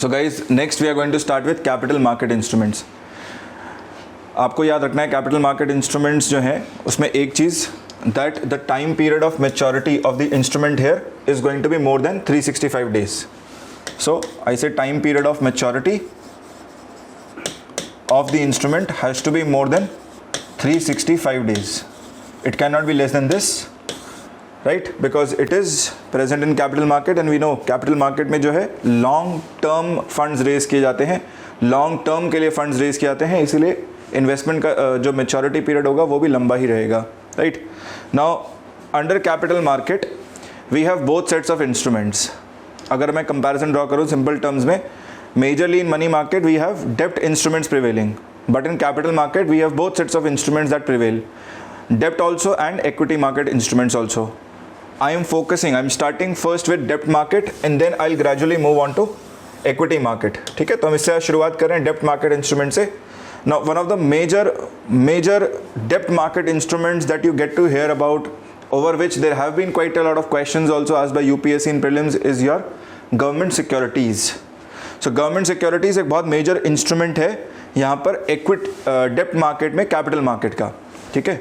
So guys next we are going to start with capital market instruments. आपको याद रखना है कैपिटल मार्केट इंस्ट्रूमेंट्स जो हैं उसमें एक चीज़, that the time period of maturity of the instrument here is going to be more than 365 days. So I say time period of maturity of the instrument has to be more than 365 days. It cannot be less than this, right? Because it is present in capital market and we know capital market में जो है long term funds raise किए जाते हैं, long term के लिए funds raise किए जाते हैं, इसीलिए investment का जो maturity period होगा वो भी लंबा ही रहेगा, right? Now under capital market we have both sets of instruments. अगर मैं कंपैरिजन ड्रॉ करूँ सिंपल टर्म्स में, majorly in money market we have dept instruments prevailing, but in capital market we have both sets of instruments that prevail, dept also and equity market instruments also. I am starting first with dept market and then I will gradually move on to equity market. ठीक है, तो हम इससे शुरुआत कर रहे हैं डेप्ट market instrument से. Now one of the major डेप्ट market instruments that you get to hear about, over which there have been quite a lot of questions also asked by UPSC in prelims, is your government securities. So government securities एक बहुत major instrument है यहाँ पर debt market में capital market का. ठीक है,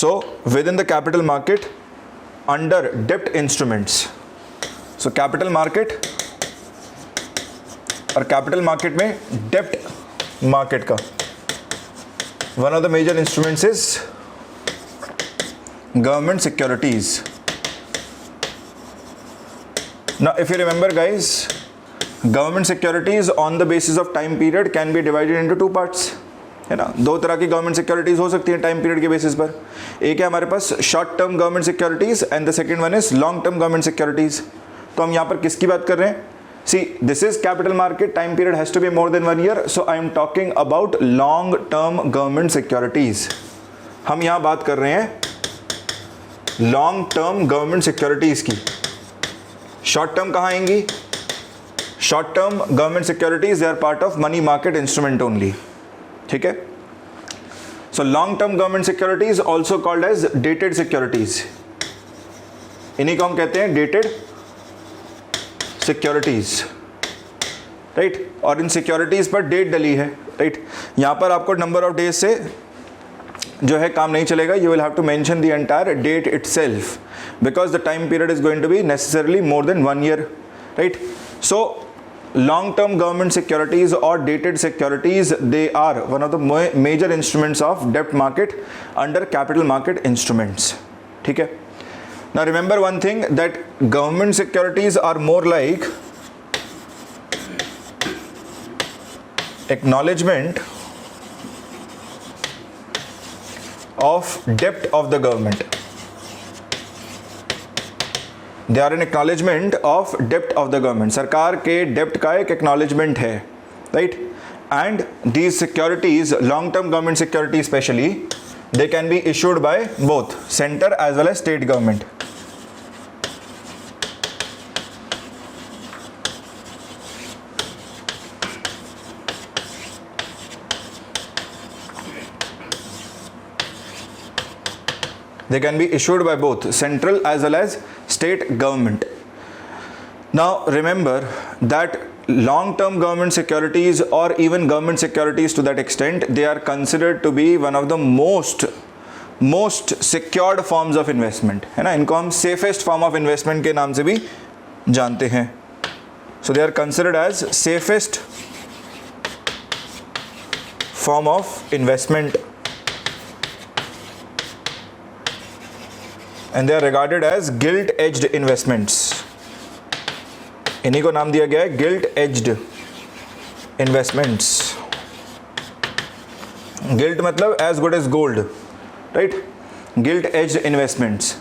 so within the capital market under debt instruments, so capital market और capital market में debt market का one of the major instruments is government securities. Now if you remember guys, government securities on the basis of time period can be divided into two parts, है ना. दो तरह की government securities हो सकती हैं time period के basis पर. एक है हमारे पास short term government securities and the second one is long term government securities. तो हम यहाँ पर किसकी बात कर रहे हैं? See this is capital market, time period has to be more than 1 year, so I am talking about long term government securities. हम यहाँ बात कर रहे हैं लॉन्ग टर्म गवर्नमेंट सिक्योरिटीज की. शॉर्ट टर्म कहाँ आएंगी? Short term government securities they are part of money market instrument only. ठीक है, so long term government securities also called as dated securities. इन्हीं को हम कहते हैं डेटेड सिक्योरिटीज, राइट. और इन सिक्योरिटीज पर डेट डली है, राइट. यहां पर आपको नंबर ऑफ डेज से जो है काम नहीं चलेगा. You will have to mention the entire date itself because the time period is going to be necessarily more than 1 year, right. So long term government securities और dated securities they are one of the major instruments of डेप्ट market under capital market instruments. ठीक है, now remember one thing, that government securities are more like acknowledgement of debt of the government. They are an acknowledgement of debt of the government. सरकार के debt का एक acknowledgement है, right? And these securities, long term government securities especially, they can be issued by both center as well as state government. They can be issued by both central as well as state government. Now remember that long-term government securities or even government securities to that extent, they are considered to be one of the most secured forms of investment, है ना. इनको हम safest form of investment के नाम से भी जानते हैं. So they are considered as safest form of investment. And they are regarded as gilt-edged investments. इन्हीं को नाम दिया गया है gilt-edged investments. Gilt मतलब as good as gold, right? Gilt-edged investments.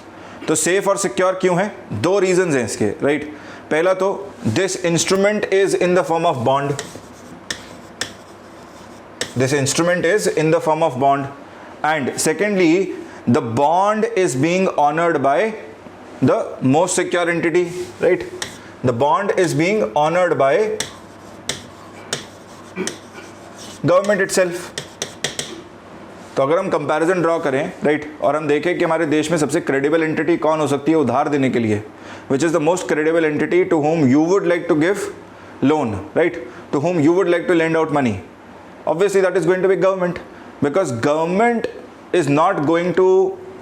तो safe और secure क्यों है? दो reasons हैं इसके, right? पहला तो this instrument is in the form of bond. This instrument is in the form of bond. And secondly, the bond is being honored by the most secure entity, right? The bond is being honored by government itself. तो अगर हम comparison draw करें, right, और हम देखें कि हमारे देश में सबसे क्रेडिबल एंटिटी कौन हो सकती है उधार देने के लिए, which is the most credible entity to whom you would like to give loan, right, to whom you would like to lend out money, obviously that is going to be government, because government is not going to,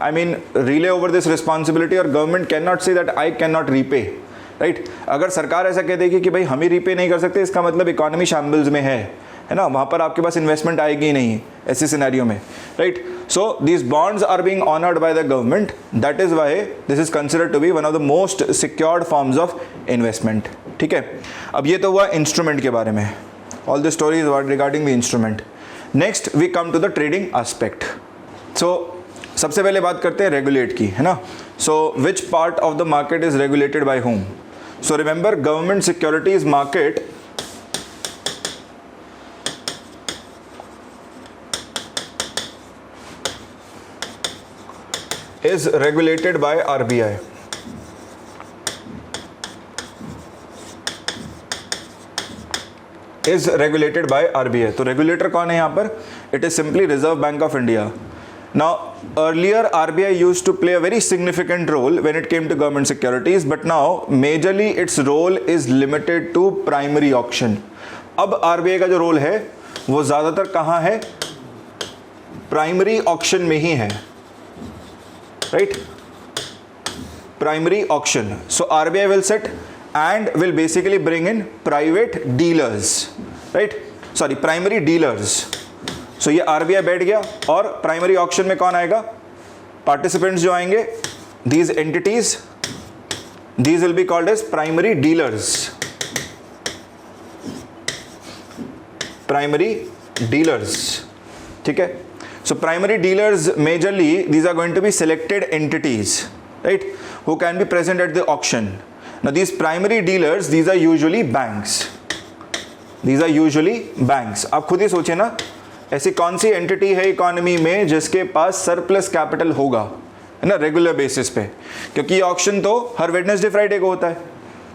I mean, relay over this responsibility, or government cannot say that I cannot repay, right? अगर सरकार ऐसा कह देगी कि भाई हम ही repay नहीं कर सकते, इसका मतलब इकोनॉमी शैम्बल्स में है ना, वहाँ पर आपके पास इन्वेस्टमेंट आएगी ही नहीं ऐसे सिनेरियो में, right? So these bonds are being honoured by the government, that is why this is considered to be one of the most secured forms of investment, ठीक है? अब ये तो हुआ इंस्ट्रूमेंट के बारे में, all the stories regarding the instrument. Next we come to the trading aspect. So सबसे पहले बात करते हैं रेगुलेट की, है ना? So which part of the market is regulated by whom? So remember, government securities market is regulated by RBI. is regulated by RBI. तो regulator कौन है यहाँ पर? It is simply Reserve Bank of India. Now earlier RBI used to play a very significant role when it came to government securities, but now majorly its role is limited to primary auction. अब RBI का जो role है वो ज़्यादातर कहाँ है? Primary auction में ही है, right? Primary auction. So RBI will set and will basically bring in private dealers, right? Sorry, primary dealers. So ये RBI बैठ गया और प्राइमरी ऑक्शन में कौन आएगा? पार्टिसिपेंट्स जो आएंगे, these entities, these will be called as primary dealers. Primary dealers, ठीक है? So primary dealers majorly these are going to be selected entities, right? Who can be present at the auction. Now these primary dealers, these are usually banks. These are usually banks. आप खुद ही सोचें ना, ऐसी कौन सी entity है economy में जिसके पास surplus capital होगा, है ना, रेगुलर बेसिस पे? क्योंकि ये ऑक्शन तो हर वेडनेसडे फ्राइडे को होता है,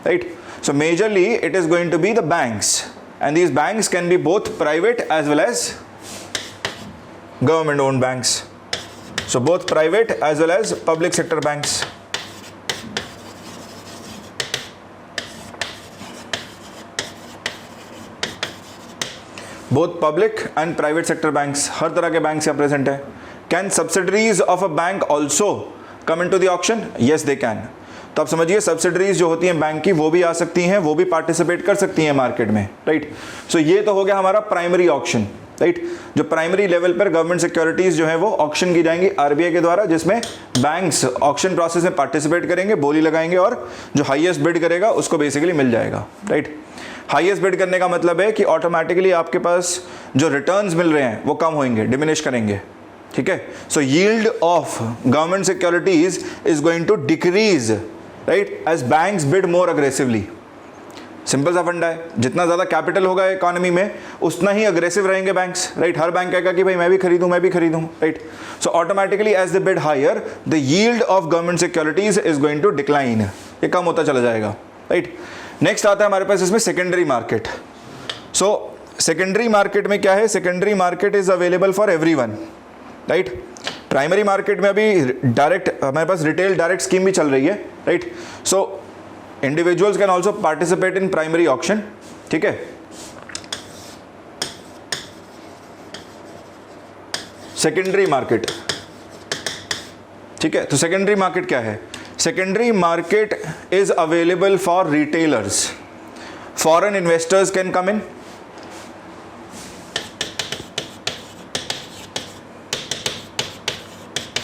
right? So majorly it is going to be the banks, and these banks can be both private as well as government owned banks. So both private as well as public sector banks. Both public and private sector banks, हर तरह के banks यहाँ present है. Can subsidiaries of a bank also come in to the auction? Yes they can. तो आप समझिए subsidiaries जो होती हैं बैंक की वो भी आ सकती हैं, वो भी पार्टिसिपेट कर सकती हैं मार्केट में, राइट? सो ये तो हो गया हमारा प्राइमरी ऑक्शन, राइट? जो प्राइमरी लेवल पर गवर्नमेंट सिक्योरिटीज जो है वो ऑक्शन की जाएंगी RBI के द्वारा, जिसमें बैंक्स ऑक्शन प्रोसेस में पार्टिसिपेट करेंगे, बोली लगाएंगे और जो हाईएस्ट बिड करेगा उसको बेसिकली मिल जाएगा, राइट? हाईएस्ट बिड करने का मतलब है कि ऑटोमेटिकली आपके पास जो रिटर्न्स मिल रहे हैं वो कम होंगे, डिमिनिश करेंगे, ठीक है? So yield of government securities is going to decrease, right, as banks bid more aggressively. Simple सा फंडा है, जितना ज़्यादा कैपिटल होगा इकोनॉमी में उतना ही अग्रेसिव रहेंगे बैंक्स, राइट? हर बैंक कहेगा कि भाई मैं भी खरीदूं, right? So automatically as the bid higher the yield of government securities is going to decline, ये कम होता चला जाएगा, राइट? नेक्स्ट आता है हमारे पास इसमें secondary market. So secondary market में क्या है? Secondary market is available for everyone, right? Primary market में अभी डायरेक्ट हमारे पास रिटेल डायरेक्ट स्कीम भी चल रही है, right? So individuals can also participate in primary auction, ठीक है? सेकेंडरी मार्केट, ठीक है? तो सेकेंडरी मार्केट क्या है? Secondary market is available for retailers. Foreign investors can come in.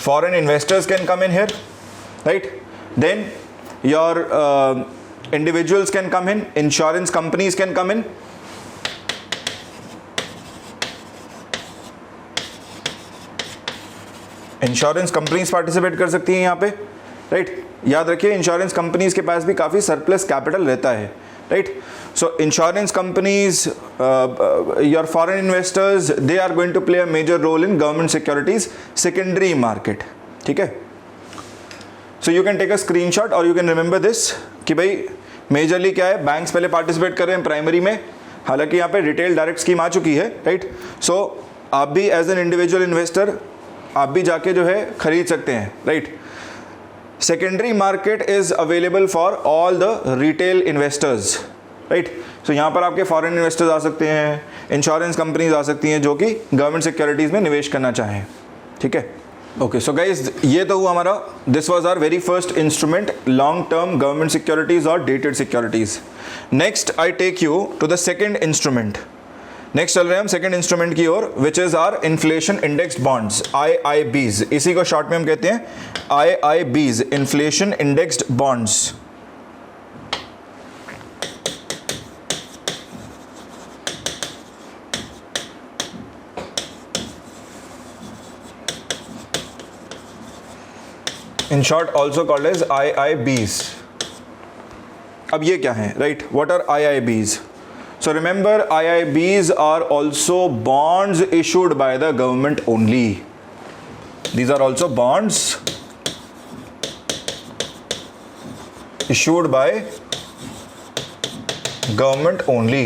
Foreign investors can come in here, right? Then your individuals can come in. Insurance companies can come in. Insurance companies participate कर सकती हैं यहाँ पे, right? याद रखिए insurance companies के पास भी काफ़ी सरप्लस कैपिटल रहता है, right? So insurance companies, your foreign investors, they are going to play a major role in government securities secondary market, ठीक है? So you can take a screenshot और यू कैन रिमेंबर दिस कि भाई majorly क्या है, banks पहले participate कर रहे हैं प्राइमरी में, हालांकि यहाँ पे रिटेल डायरेक्ट स्कीम आ चुकी है, राइट? सो आप भी एज एन इंडिविजुअल इन्वेस्टर आप भी जाके जो है खरीद सकते हैं, right. Secondary market is available for all the retail investors, right. So यहाँ पर आपके फॉरेन इन्वेस्टर्स आ सकते हैं, इंश्योरेंस कंपनीज आ सकती हैं जो कि गवर्नमेंट सिक्योरिटीज़ में निवेश करना चाहें, ठीक है। ओके, सो गाइज ये तो हुआ हमारा, this was our very first instrument, long term government securities और dated securities. Next I take you to the second instrument. Next चल रहे हैं हम सेकेंड इंस्ट्रूमेंट की ओर, which is our inflation indexed bonds, IIBs। इसी को शॉर्ट में हम कहते हैं IIBs, inflation indexed bonds. In short also called as IIBs। अब ये क्या है, right, what are IIBs? So remember, IIBs are also bonds issued by the government only. These are also bonds issued by government only.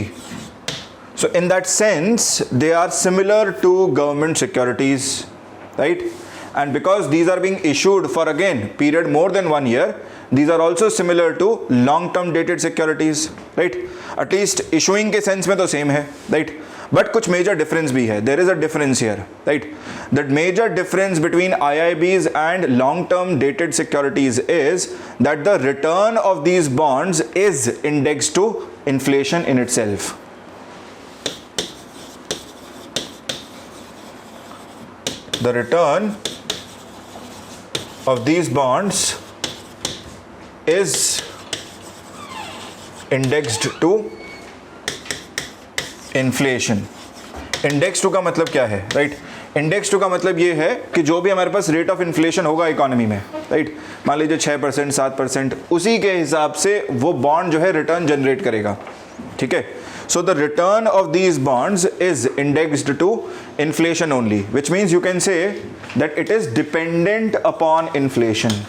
So in that sense, they are similar to government securities, right? And because these are being issued for again period more than 1 year, these are also similar to long term dated securities, right? At least issuing के sense में तो same है, right? But कुछ major difference भी है, there is a difference here, right? The major difference between IIBs and long term dated securities is that the return of these bonds is indexed to inflation in itself. The return of these bonds is indexed to inflation. Index to का मतलब क्या है, right? Index to का मतलब ये है कि जो भी हमारे पास रेट ऑफ इन्फ्लेशन होगा इकोनॉमी में, राइट, मान लीजिए 6%, 7%, उसी के हिसाब से वो बॉन्ड जो है रिटर्न जनरेट करेगा, ठीक है। So the return of these bonds is indexed to inflation only, which means you can say that it is dependent upon inflation.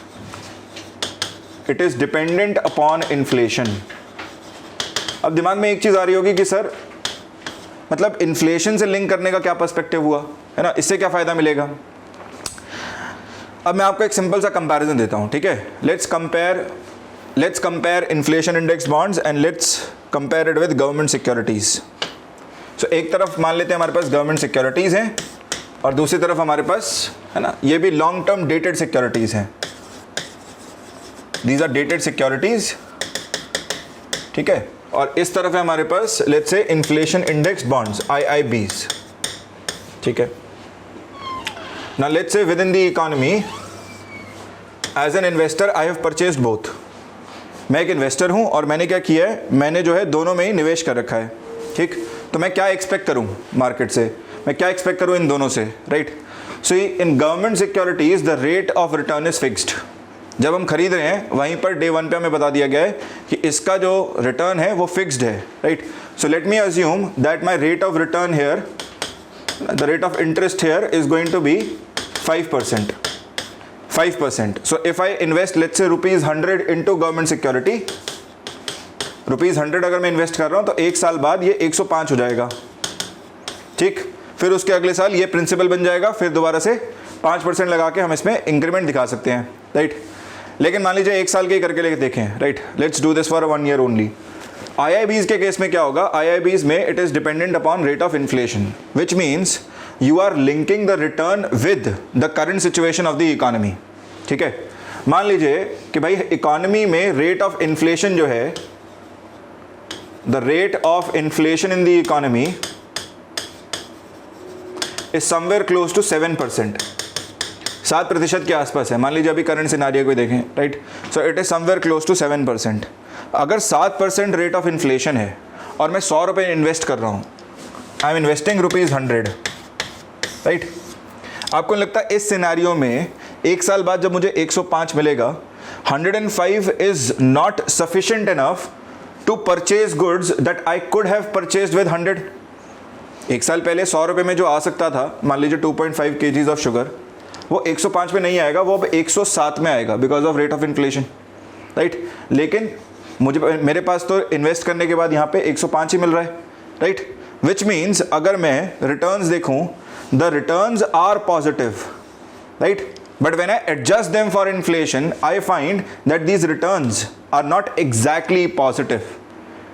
It is dependent upon inflation. अब दिमाग में एक चीज आ रही होगी कि सर मतलब इन्फ्लेशन से लिंक करने का क्या पर्सपेक्टिव हुआ, है ना, इससे क्या फायदा मिलेगा? अब मैं आपको एक सिंपल सा कंपैरिजन देता हूं, ठीक है। Let's compare inflation index bonds and let's compare it with government securities. So एक तरफ मान लेते हैं हमारे पास गवर्नमेंट सिक्योरिटीज हैं और दूसरी तरफ हमारे पास, है ना, ये भी लॉन्ग टर्म डेटेड सिक्योरिटीज हैं। These are dated securities, ठीक है, और इस तरफ है हमारे पास let's say inflation index bonds, IIBs, ठीक है। Now let's say within the economy, as an investor I have purchased both. मैं एक इन्वेस्टर हूं और मैंने क्या किया है, मैंने जो है दोनों में ही निवेश कर रखा है, ठीक। तो मैं क्या एक्सपेक्ट करूं मार्केट से, मैं क्या एक्सपेक्ट करूं इन दोनों से, right. So in government securities the rate of return is fixed. जब हम खरीद रहे हैं वहीं पर डे 1 पे हमें बता दिया गया है कि इसका जो रिटर्न है वो फिक्स्ड है, right. So let me assume that my rate of return here, the rate of interest here is going to be 5%. So if I invest let's say ₹100 into government security, ₹100 अगर मैं invest कर रहा हूँ तो एक साल बाद ये 105 हो जाएगा, ठीक। फिर उसके अगले साल ये प्रिंसिपल बन जाएगा, फिर दोबारा से 5% लगा के हम इसमें इंक्रीमेंट दिखा सकते हैं, राइट। लेकिन मान लीजिए एक साल के ही करके लेके देखें, right, let's do this for 1 year only. IIBs के केस में क्या होगा, IIBs में it is dependent upon rate of inflation, which means you are linking the return with the current situation of the economy, ठीक है। मान लीजिए कि भाई इकोनॉमी में रेट ऑफ इन्फ्लेशन जो है, the rate of inflation in the economy is somewhere close to 7%, 7% के आसपास है। मान लीजिए अभी करंट सिनारियो को देखें, right, so it is somewhere close to 7%। अगर 7% रेट ऑफ इन्फ्लेशन है और मैं 100 रुपये इन्वेस्ट कर रहा हूँ, आई एम इन्वेस्टिंग ₹100, राइट। आपको लगता है इस सिनारियो में एक साल बाद जब मुझे 105 मिलेगा, 105 is not sufficient enough to purchase goods that I could have purchased with 100। एक साल पहले 100 रुपये में जो आ सकता था, मान लीजिए 2.5 kgs ऑफ शुगर, वो 105 पे नहीं आएगा, वो अब 107 में आएगा because of rate of inflation, right. लेकिन मेरे पास तो इन्वेस्ट करने के बाद यहाँ पे 105 ही मिल रहा है, राइट। विच मीन्स अगर मैं रिटर्न्स देखूँ the returns are positive, right? But when I adjust them for inflation, I find that these returns are not exactly positive,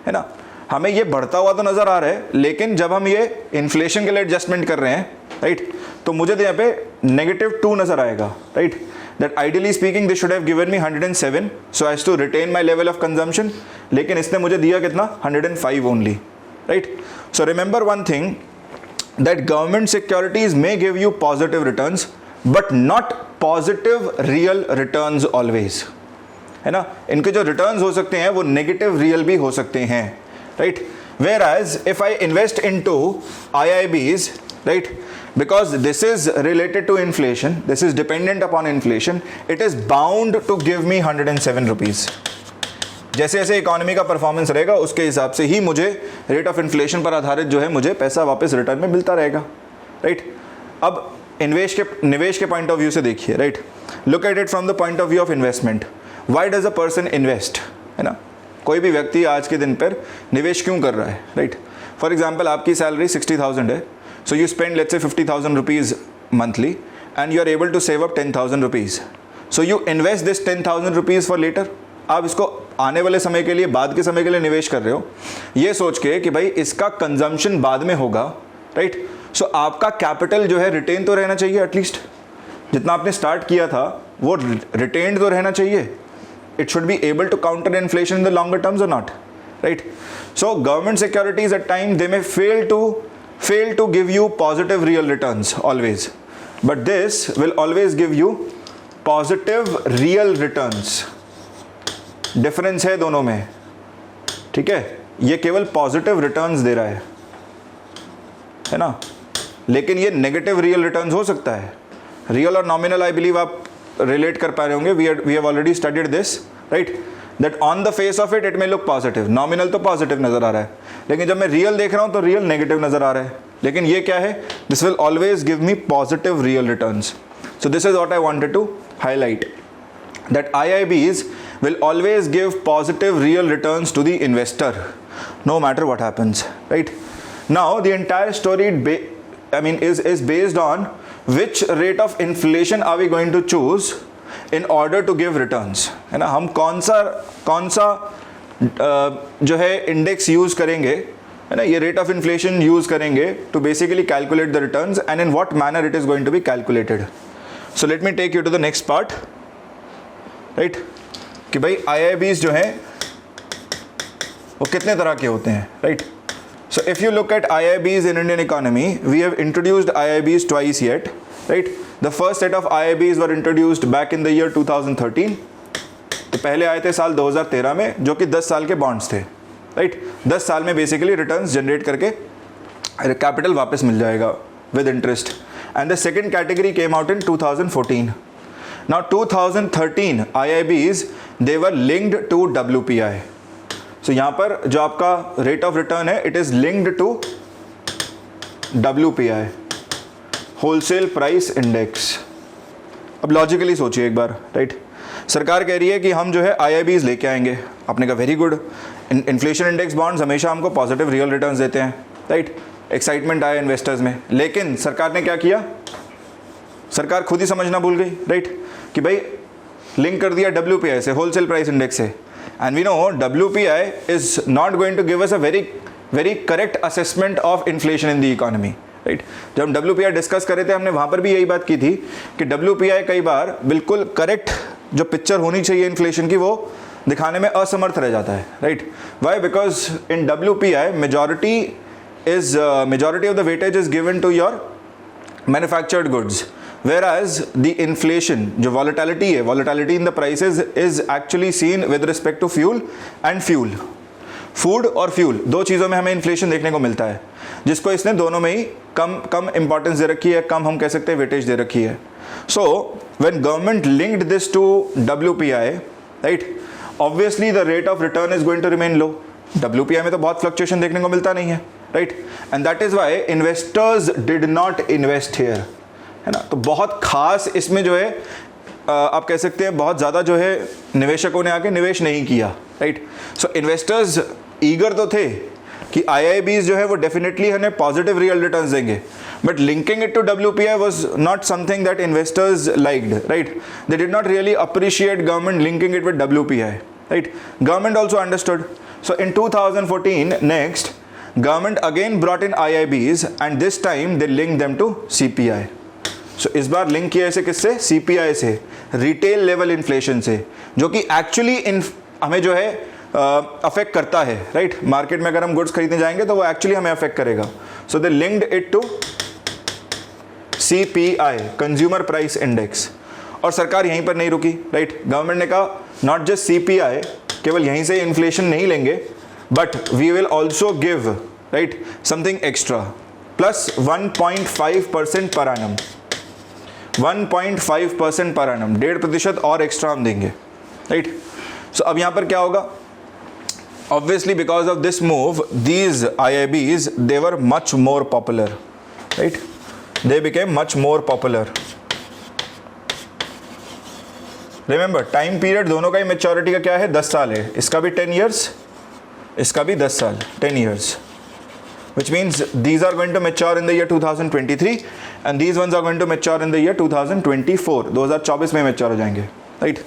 है ना? हमें ये बढ़ता हुआ तो नज़र आ रहा है, लेकिन जब हम ये इन्फ्लेशन के लिए एडजस्टमेंट कर रहे हैं, राइट, तो मुझे तो यहाँ पे -2 नज़र आएगा, right? That ideally speaking this should have given me 107 so as to retain my level of consumption, लेकिन इसने मुझे दिया कितना? 105 only, right? So remember one thing, that government securities may give you positive returns but not positive real returns always, है ना? इनके जो returns हो सकते हैं वो negative real भी हो सकते हैं, right? Whereas if I invest into IIBs, right, because this is related to inflation, this is dependent upon inflation, it is bound to give me 107 rupees. जैसे जैसे इकोनॉमी का परफॉर्मेंस रहेगा उसके हिसाब से ही मुझे रेट ऑफ इन्फ्लेशन पर आधारित जो है मुझे पैसा वापस रिटर्न में मिलता रहेगा, राइट? अब निवेश के पॉइंट ऑफ व्यू से देखिए, right? Look at it from the point of view of investment. Why does a person invest, है ना? कोई भी व्यक्ति आज के दिन पर निवेश क्यों कर रहा है, राइट? फॉर एग्जाम्पल आपकी सैलरी 60,000 है, so you spend let's say 50,000 rupees monthly and you are able to save up 10,000 rupees, so you invest this 10,000 rupees for later. आप इसको आने वाले समय के लिए, बाद के समय के लिए निवेश कर रहे हो, ये सोच के कि भाई इसका कंजम्पशन बाद में होगा, राइट? सो आपका कैपिटल जो है रिटेन तो रहना चाहिए, एटलीस्ट जितना आपने स्टार्ट किया था वो रिटेन्ड तो रहना चाहिए. It should be able to counter inflation in the longer terms और not, right? So government securities at time they may fail to give you positive real returns always, but this will always give you positive real returns. Difference है दोनों में, ठीक है? ये केवल positive returns दे रहा है ना? लेकिन ये नेगेटिव रियल रिटर्न्स हो सकता है. रियल और नॉमिनल आई बिलीव आप रिलेट कर पा रहे होंगे. We have already studied this, right? That on the face of it may look positive. Nominal तो पॉजिटिव नज़र आ रहा है, लेकिन जब मैं रियल देख रहा हूँ तो रियल नेगेटिव नज़र आ रहा है. लेकिन ये क्या है? This will always give me positive real returns. So this is what I wanted to highlight, that IIBs will always give positive real returns to the investor no matter what happens, right? Now the entire story is based on which rate of inflation are we going to choose in order to give returns, है ना? हम कौन सा जो है index use करेंगे, है ना? ये रेट ऑफ इन्फ्लेशन यूज करेंगे to basically calculate the returns and in what manner it is going to be calculated. So let me take you to the next part, right? कि भाई IIBs जो हैं वो कितने तरह के होते हैं, right? So if you look at IIBs in Indian economy, we have introduced IIBs twice yet, right? The first set of IIBs were introduced back in the year 2013. तो पहले आए थे साल 2013 में, जो कि 10 साल के बॉन्ड्स थे, राइट? 10 साल में बेसिकली रिटर्न्स जनरेट करके कैपिटल वापस मिल जाएगा with interest. And the second category came out in 2014. Now 2013 IIBs they were linked to WPI. So यहाँ पर जो आपका rate of return है it is linked to WPI, Wholesale Price Index. अब logically सोचिए एक बार, राइट? सरकार कह रही है कि हम जो है IIBs लेके आएंगे. आपने कहा very good, inflation index bonds हमेशा हमको पॉजिटिव रियल रिटर्न्स देते हैं, राइट? एक्साइटमेंट आया इन्वेस्टर्स में. लेकिन सरकार ने क्या किया? सरकार खुद ही समझना भूल गई, राइट? कि भाई लिंक कर दिया WPI से, होलसेल प्राइस इंडेक्स से. And we know WPI is not going to give us a very correct assessment of inflation in the economy, right? जब हम WPI डिस्कस कर रहे थे हमने वहाँ पर भी यही बात की थी कि WPI कई बार बिल्कुल करेक्ट जो पिक्चर होनी चाहिए इन्फ्लेशन की वो दिखाने में असमर्थ रह जाता है, right? Why? Because in WPI majority of the weightage is given to your manufactured goods, whereas the inflation जो volatility है, volatility in the prices is actually seen with respect to fuel and fuel. Food और fuel दो चीज़ों में हमें inflation देखने को मिलता है, जिसको इसने दोनों में ही कम इंपॉर्टेंस दे रखी है, कम हम कह सकते हैं वेटेज दे रखी है. So when government linked this to WPI, right, obviously the rate of return is going to remain low. WPI में तो बहुत फ्लक्चुएशन देखने को मिलता नहीं है, right? And that is why investors did not invest here, है ना? तो बहुत खास इसमें जो है आप कह सकते हैं बहुत ज़्यादा जो है निवेशकों ने आके निवेश नहीं किया, राइट? सो इन्वेस्टर्स ईगर तो थे कि IIBs जो है वो डेफिनेटली हमें पॉजिटिव रियल रिटर्न्स देंगे, But linking it to WPI was not something that investors liked, right? They did not really appreciate government linking it with WPI, right? Government also understood. So in 2014, next, government again brought in IIBs and this time they linked them to CPI. So इस बार link किया इसे किससे? CPI से, retail level inflation से, जो कि actually हमें जो है अफेक्ट करता है, राइट? मार्केट में अगर हम गुड्स खरीदने जाएंगे तो वो एक्चुअली हमें अफेक्ट करेगा. So they linked it to CPI, consumer price index. और सरकार यहीं पर नहीं रुकी, राइट? गवर्नमेंट ने कहा नॉट जस्ट CPI, केवल यहीं से इन्फ्लेशन नहीं लेंगे, but we will also give, right, something extra, plus 1.5% per annum, 1.5% per annum, 1.5% और एक्स्ट्रा हम देंगे, राइट? सो अब यहाँ पर क्या होगा? Obviously because of this move, these IIBs, they were much more popular, right? They became much more popular. Remember, time period दोनों का ही maturity का क्या है? 10 साल है. इसका भी 10 years, इसका भी 10 साल, 10 years. Which means these are going to mature in the year 2023 and these ones are going to mature in the year 2024. 2024 में mature हो जाएंगे, right?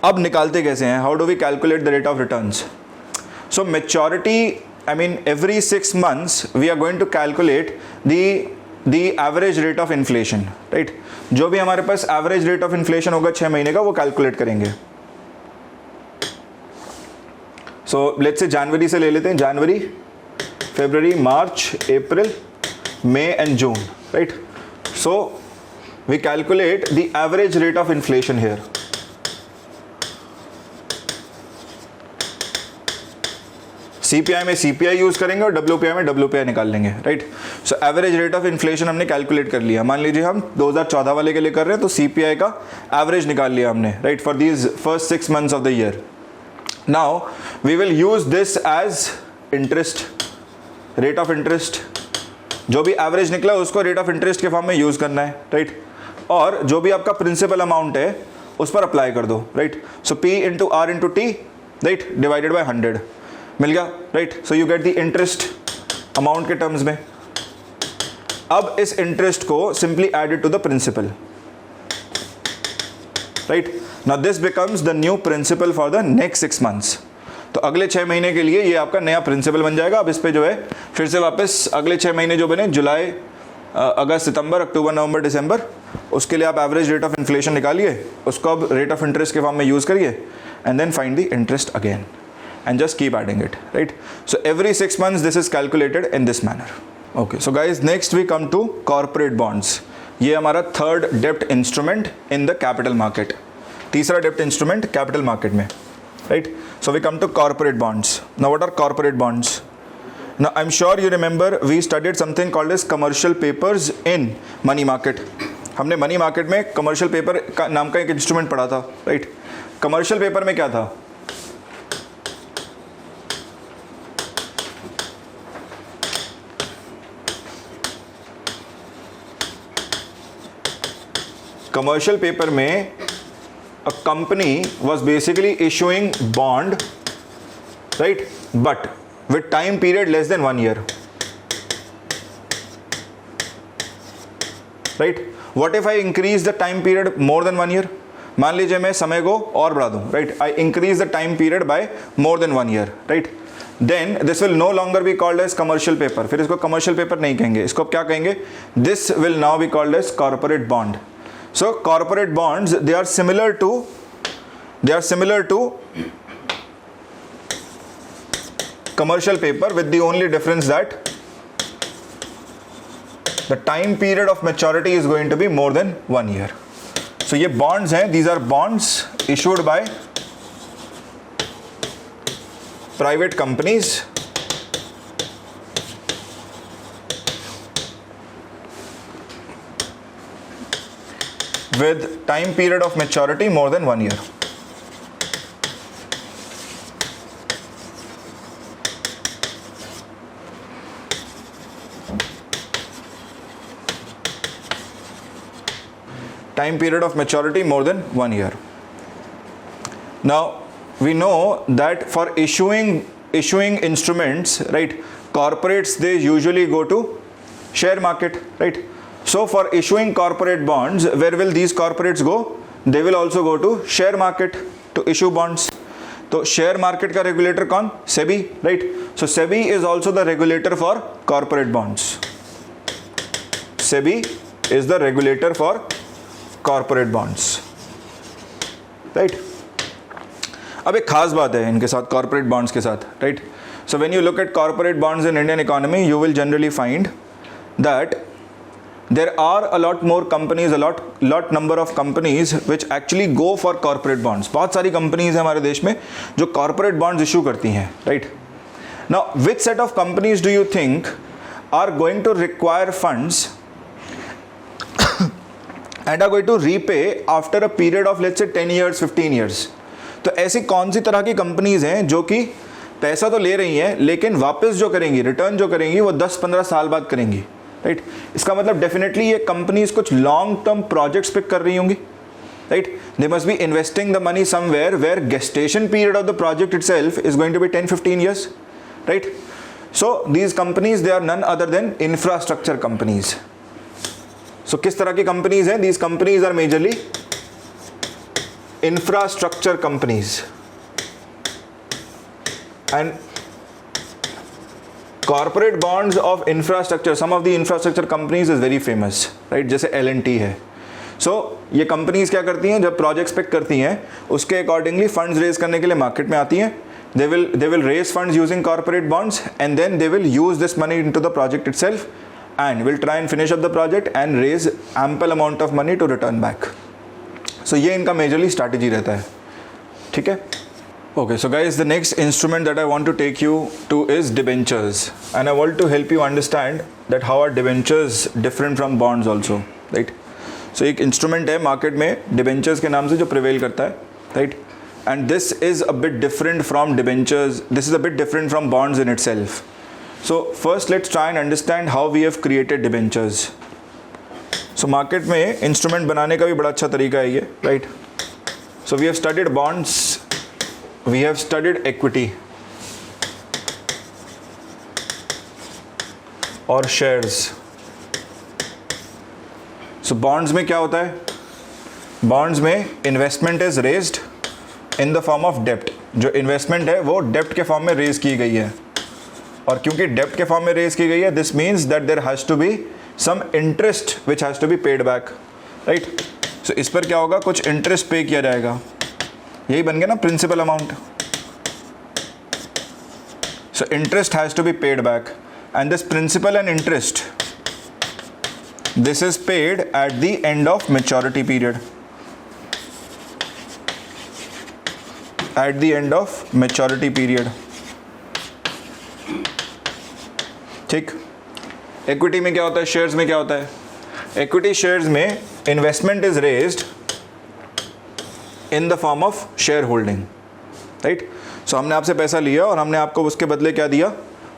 अब निकालते कैसे हैं? How do we calculate the rate of returns? So maturity, I mean every 6 months we are going to calculate the average rate of inflation, right? जो भी हमारे पास average rate of inflation होगा 6 महीने का, वो calculate करेंगे. So let's say जनवरी से ले लेते हैं, जनवरी, फरवरी, मार्च, अप्रैल, May and June, right? So we calculate the average rate of inflation here. CPI में CPI यूज करेंगे और WPI में WPI निकाल लेंगे, right? So average rate of inflation हमने कैलकुलेट कर लिया. मान लीजिए हम 2014 वाले के लिए कर रहे हैं तो CPI का एवरेज निकाल लिया हमने, right, for these first 6 months of the year. Now we will use this as interest, rate of interest. जो भी एवरेज निकला उसको रेट ऑफ इंटरेस्ट के फॉर्म में यूज करना है, राइट? और जो भी आपका प्रिंसिपल अमाउंट है उस पर अप्लाई कर दो, right? So P into R into T, right, divided by 100 मिल गया, right? So you get the interest amount के टर्म्स में. अब इस इंटरेस्ट को simply added to the principal, right? Now this becomes the new principal for the next 6 months. तो अगले 6 महीने के लिए ये आपका नया प्रिंसिपल बन जाएगा. अब इस पे जो है फिर से वापस अगले 6 महीने जो बने, जुलाई, अगस्त, सितंबर, अक्टूबर, नवंबर, दिसंबर, उसके लिए आप एवरेज रेट ऑफ इन्फ्लेशन निकालिए, उसको अब रेट ऑफ इंटरेस्ट के फॉर्म में यूज करिए and then find the interest again and just keep adding it, right? So every 6 months this is calculated in this manner. Okay, so guys, next we come to corporate bonds. ये हमारा third debt instrument in the capital market. तीसरा debt instrument capital market में, right? So we come to corporate bonds. Now what are corporate bonds? Now I'm sure you remember we studied something called as commercial papers in money market. हमने money market में commercial paper का नाम का एक instrument पढ़ा था, right? commercial paper में क्या था? कमर्शियल पेपर में a company was basically issuing bond, right, but with time period less than 1 year, right? What if I increase the time period more than 1 year? मान लीजिए मैं समय को और बढ़ा दूं, right? I increase the time period by more than 1 year, right? Then this will no longer be called as commercial paper. फिर इसको commercial paper नहीं कहेंगे, इसको क्या कहेंगे? This will now be called as corporate bond. So corporate bonds, they are similar to commercial paper with the only difference that the time period of maturity is going to be more than 1 year. So ये bonds हैं, these are bonds issued by private companies with time period of maturity more than 1 year. Time period of maturity more than 1 year. Now we know that for issuing instruments, right, corporates, they usually go to Share market, right? So for issuing corporate bonds, where will these corporates go? They will also go to share market to issue bonds. तो share market का regulator कौन? SEBI, right? So SEBI is also the regulator for corporate bonds. SEBI is the regulator for corporate bonds, right? अब एक खास बात है इनके साथ, कॉर्पोरेट बॉन्ड्स के साथ, right? So when you look at corporate bonds in Indian economy, you will generally find that there are a lot more companies, lot number of companies which actually go for corporate bonds. बहुत सारी companies हैं हमारे देश में जो corporate bonds issue करती हैं, right? Now which set of companies do you think are going to require funds and are going to repay after a period of let's say 10 years, 15 years? तो ऐसी कौन सी तरह की कंपनीज हैं जो कि पैसा तो ले रही हैं लेकिन वापस जो करेंगी, रिटर्न जो करेंगी वो 10-15 साल बाद करेंगी, राइट? इसका मतलब डेफिनेटली ये कंपनीज कुछ लॉन्ग टर्म प्रोजेक्ट्स पिक कर रही होंगी, right? They must be investing the money somewhere where gestation period of the project itself is going to be 10-15 years, right? So these companies they are none other than infrastructure companies. So किस तरह की companies हैं? These companies are majorly infrastructure companies, and corporate bonds of infrastructure, some of the infrastructure companies is very famous, right? जैसे L&T है. So ये companies क्या करती हैं? जब प्रोजेक्ट्स पिक करती हैं उसके अकॉर्डिंगली फंड्स रेज करने के लिए मार्केट में आती हैं. they will raise funds using corporate bonds and then they will use this money into the project itself and will try and finish up the project and raise ample amount of money to return back. So ये इनका majorly strategy रहता है, ठीक है? Okay, so guys, the next instrument that I want to take you to is debentures, and I want to help you understand that how are debentures different from bonds also, right? So एक instrument है market में debentures के नाम से जो prevail करता है, right? And this is a bit different from debentures. This is a bit different from bonds in itself. So first, let's try and understand how we have created debentures. So market में instrument बनाने का भी बड़ा अच्छा तरीका है ये, right? So we have studied bonds, we have studied equity और शेयर्स. सो बॉन्ड्स में क्या होता है? बॉन्ड्स में investment is raised in the form of डेप्ट. जो इन्वेस्टमेंट है वो डेप्ट के फॉर्म में रेज की गई है, और क्योंकि डेप्ट के फॉर्म में रेज की गई है, this means that there has to be some interest which has to be paid back, right? So इस पर क्या होगा? कुछ इंटरेस्ट पे किया जाएगा. यही बन गया ना principal amount. So interest has to be paid back, and this principal and interest, this is paid at the end of maturity period. At the end of maturity period, ठीक? इक्विटी में क्या होता है? शेयर्स में क्या होता है? Equity shares में investment is raised in the form of share holding, right? So हमने आपसे पैसा लिया और हमने आपको उसके बदले क्या दिया?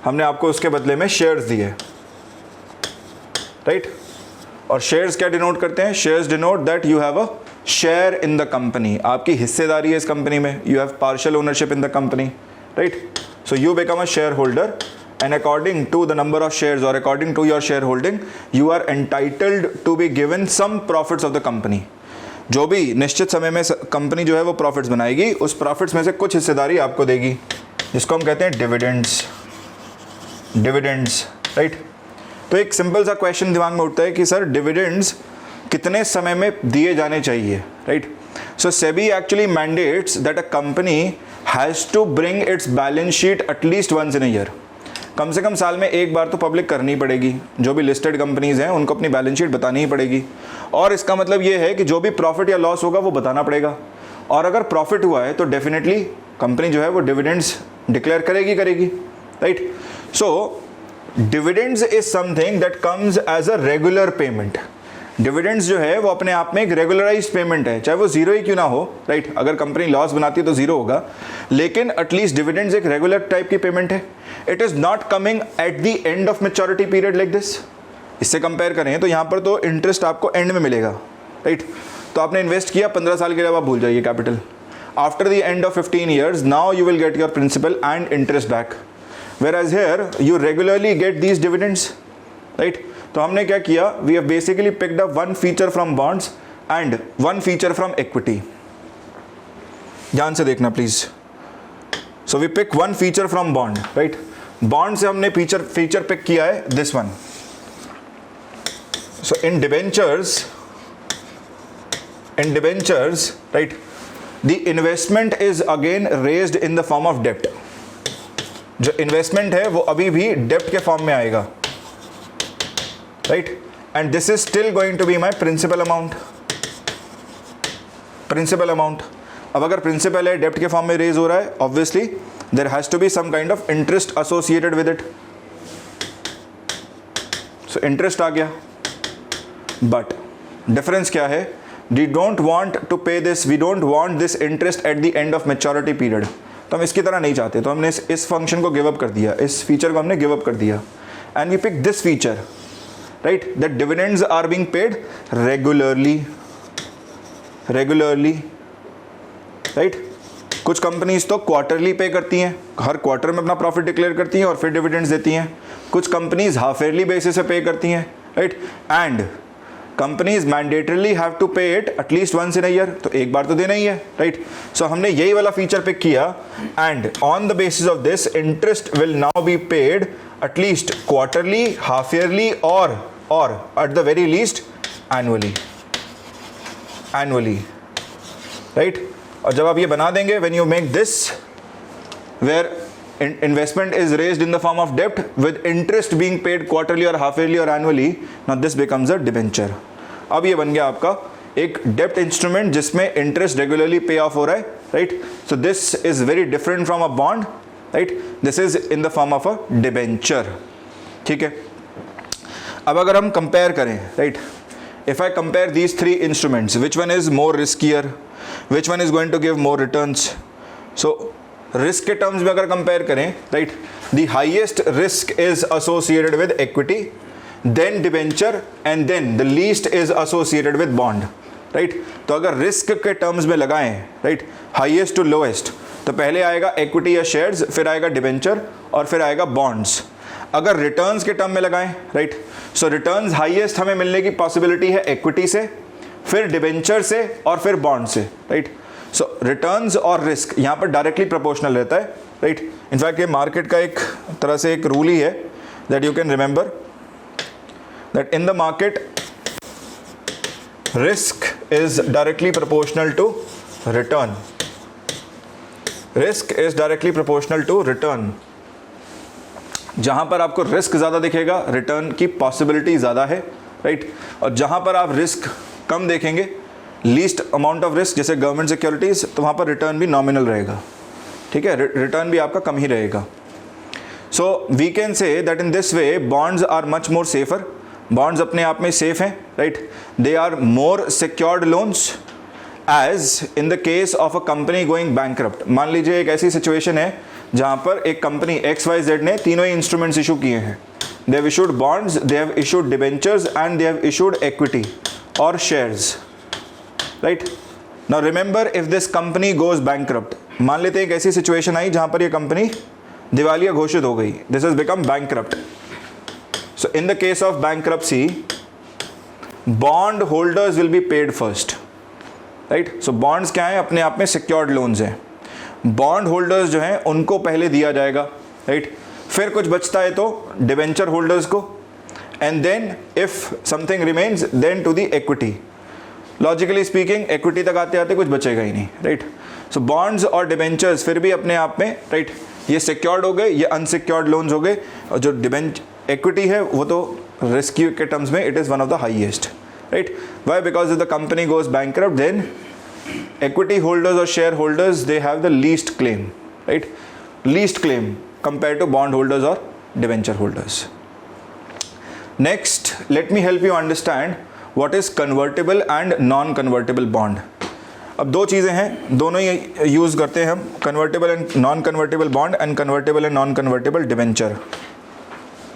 हमने आपको उसके बदले में शेयर्स दिए, राइट? और शेयर्स क्या डिनोट करते हैं? Shares denote that you have a share in the company. आपकी हिस्सेदारी है इस कंपनी में. You have partial ownership in the company, right? So you become a share holder, and according to the number of shares or according to your shareholding, you are entitled to be given some profits of the company. जो भी निश्चित समय में company जो है वो profits बनाएगी, उस प्रॉफिट्स में से कुछ हिस्सेदारी आपको देगी, जिसको हम कहते हैं डिविडेंड्स. Dividends, right? तो एक सिंपल सा क्वेश्चन दिमाग में उठता है कि सर डिविडेंड्स कितने समय में दिए जाने चाहिए, right? So SEBI actually mandates that a company has to bring its balance sheet at least once in a year. कम से कम साल में एक बार तो पब्लिक करनी पड़ेगी. जो भी लिस्टेड कंपनीज हैं उनको अपनी बैलेंस शीट बतानी ही पड़ेगी, और इसका मतलब ये है कि जो भी प्रॉफिट या लॉस होगा वो बताना पड़ेगा. और अगर प्रॉफिट हुआ है तो डेफिनेटली कंपनी जो है वो डिविडेंड्स डिक्लेयर करेगी, right? So dividends is something that comes as a regular payment. Dividends जो है वो अपने आप में एक रेगुलराइज्ड पेमेंट है, चाहे वो जीरो ही क्यों ना हो, राइट? अगर कंपनी लॉस बनाती है तो जीरो होगा, लेकिन एटलीस्ट डिविडेंड्स एक रेगुलर टाइप की पेमेंट है. It is not coming at the end of maturity period like this. इससे कंपेयर करें तो यहाँ पर तो इंटरेस्ट आपको एंड में मिलेगा, राइट? तो आपने इन्वेस्ट किया 15 साल के लिए, आप भूल जाइए capital. After the end of 15 years, now you will get your principal and interest back. Whereas here you regularly get these dividends, right? तो हमने क्या किया, we have basically picked up one feature from bonds and one feature from equity. ध्यान से देखना please. So we pick one feature from bond, right. Bond से हमने feature pick किया है this one. So in debentures, right, the investment is again raised in the form of डेप्ट. जो investment है वो अभी भी डेप्ट के फॉर्म में आएगा, right. And this is still going to be my principal amount. अब अगर प्रिंसिपल है डेप्ट के फॉर्म में रेज हो रहा है, obviously there has to be some kind of interest associated with it. So interest आ गया, बट डिफरेंस क्या है, we don't want to pay this, we don't want this interest at the end of maturity period. तो हम इसकी तरह नहीं चाहते, तो हमने इस फंक्शन को गिव अप कर दिया, इस फीचर को हमने गिव अप कर दिया. And we pick this feature, right, that dividends are being paid regularly, right. कुछ कंपनीज तो क्वार्टरली पे करती हैं, हर क्वार्टर में अपना प्रॉफिट डिक्लेयर करती हैं और फिर डिविडेंड्स देती हैं. कुछ कंपनीज हाफ ईयरली बेसिस पे पे करती हैं, right. And companies mandatorily have to pay it at least once in a year, तो एक बार तो देना ही है, राइट. सो हमने यही वाला फीचर पिक किया and on the basis of this interest will now be paid at least quarterly, half yearly और at the very least annually, right. और जब आप ये बना देंगे, when you make this where investment is raised in the form of debt with interest being paid quarterly or half yearly or annually, now this becomes a debenture. अब ये बन गया आपका एक डेप्ट इंस्ट्रूमेंट जिसमें इंटरेस्ट रेगुलरली पे of हो रहा है, right. So this is very different from a bond, right. This is in the form of a debenture. ठीक है. अब अगर हम कंपेयर करें, right, if I compare these three instruments, which one is more riskier, which one is going to give more returns? So risk के terms में अगर compare करें, right, the highest risk is associated with equity, then debenture and then the least is associated with bond, right. तो अगर risk के terms में लगाएं, right, highest to lowest, तो पहले आएगा इक्विटी या शेयर्स, फिर आएगा डिबेंचर और फिर आएगा बॉन्ड्स. अगर रिटर्न्स के टर्म में लगाएं, राइट, सो रिटर्न्स हाईएस्ट हमें मिलने की पॉसिबिलिटी है इक्विटी से, फिर डिबेंचर से और फिर बॉन्ड से, राइट. सो रिटर्न्स और रिस्क यहाँ पर डायरेक्टली प्रोपोर्शनल रहता है, राइट. इनफैक्ट ये मार्केट का एक तरह से एक रूल ही है that you can remember that in the market risk is directly proportional to return. Risk is directly proportional to return. जहाँ पर आपको रिस्क ज़्यादा दिखेगा, रिटर्न की पॉसिबिलिटी ज़्यादा है, राइट. और जहाँ पर आप रिस्क कम देखेंगे, लीस्ट अमाउंट ऑफ रिस्क, जैसे गवर्नमेंट सिक्योरिटीज़, तो वहाँ पर रिटर्न भी नॉमिनल रहेगा. ठीक है, रिटर्न भी आपका कम ही रहेगा. So we can say that in this way bonds are much more safer. Bonds अपने आप में सेफ हैं, right. They are more secured loans as in the case of a company going bankrupt. मान लीजिए एक ऐसी सिचुएशन है जहाँ पर एक कंपनी XYZ ने तीनों ही इंस्ट्रूमेंट्स इशू किए हैं. They have issued bonds, they have issued debentures and they have issued equity और shares, right. Now remember, if this company goes bankrupt, मान लेते हैं एक ऐसी सिचुएशन आई जहां पर ये कंपनी दिवालिया घोषित हो गई, this has become bankrupt. So in the case of bankruptcy, bond holders will be paid first, right. So bonds क्या है, अपने आप में सिक्योर्ड लोन्स हैं. बॉन्ड होल्डर्स जो हैं उनको पहले दिया जाएगा, राइट. फिर कुछ बचता है तो डिबेंचर होल्डर्स को, and then if something remains then to the equity. Logically speaking equity तक आते आते कुछ बचेगा ही नहीं, राइट. सो बॉन्ड्स और डिबेंचर्स फिर भी अपने आप में, राइट, ये सिक्योर्ड हो गए, ये अनसिक्योर्ड लोन्स हो गए. और जो इक्विटी है वो तो रिस्क के टर्म्स में it is one of the highest, right. Why? Because if the company goes bankrupt, then equity holders or shareholders, they have the least claim, right, least claim compared to bond holders or debenture holders. Next, let me help you understand what is convertible and non convertible bond. अब दो चीज़ें हैं, दोनों ही use करते हैं हम, convertible and non convertible bond and convertible and non convertible debenture.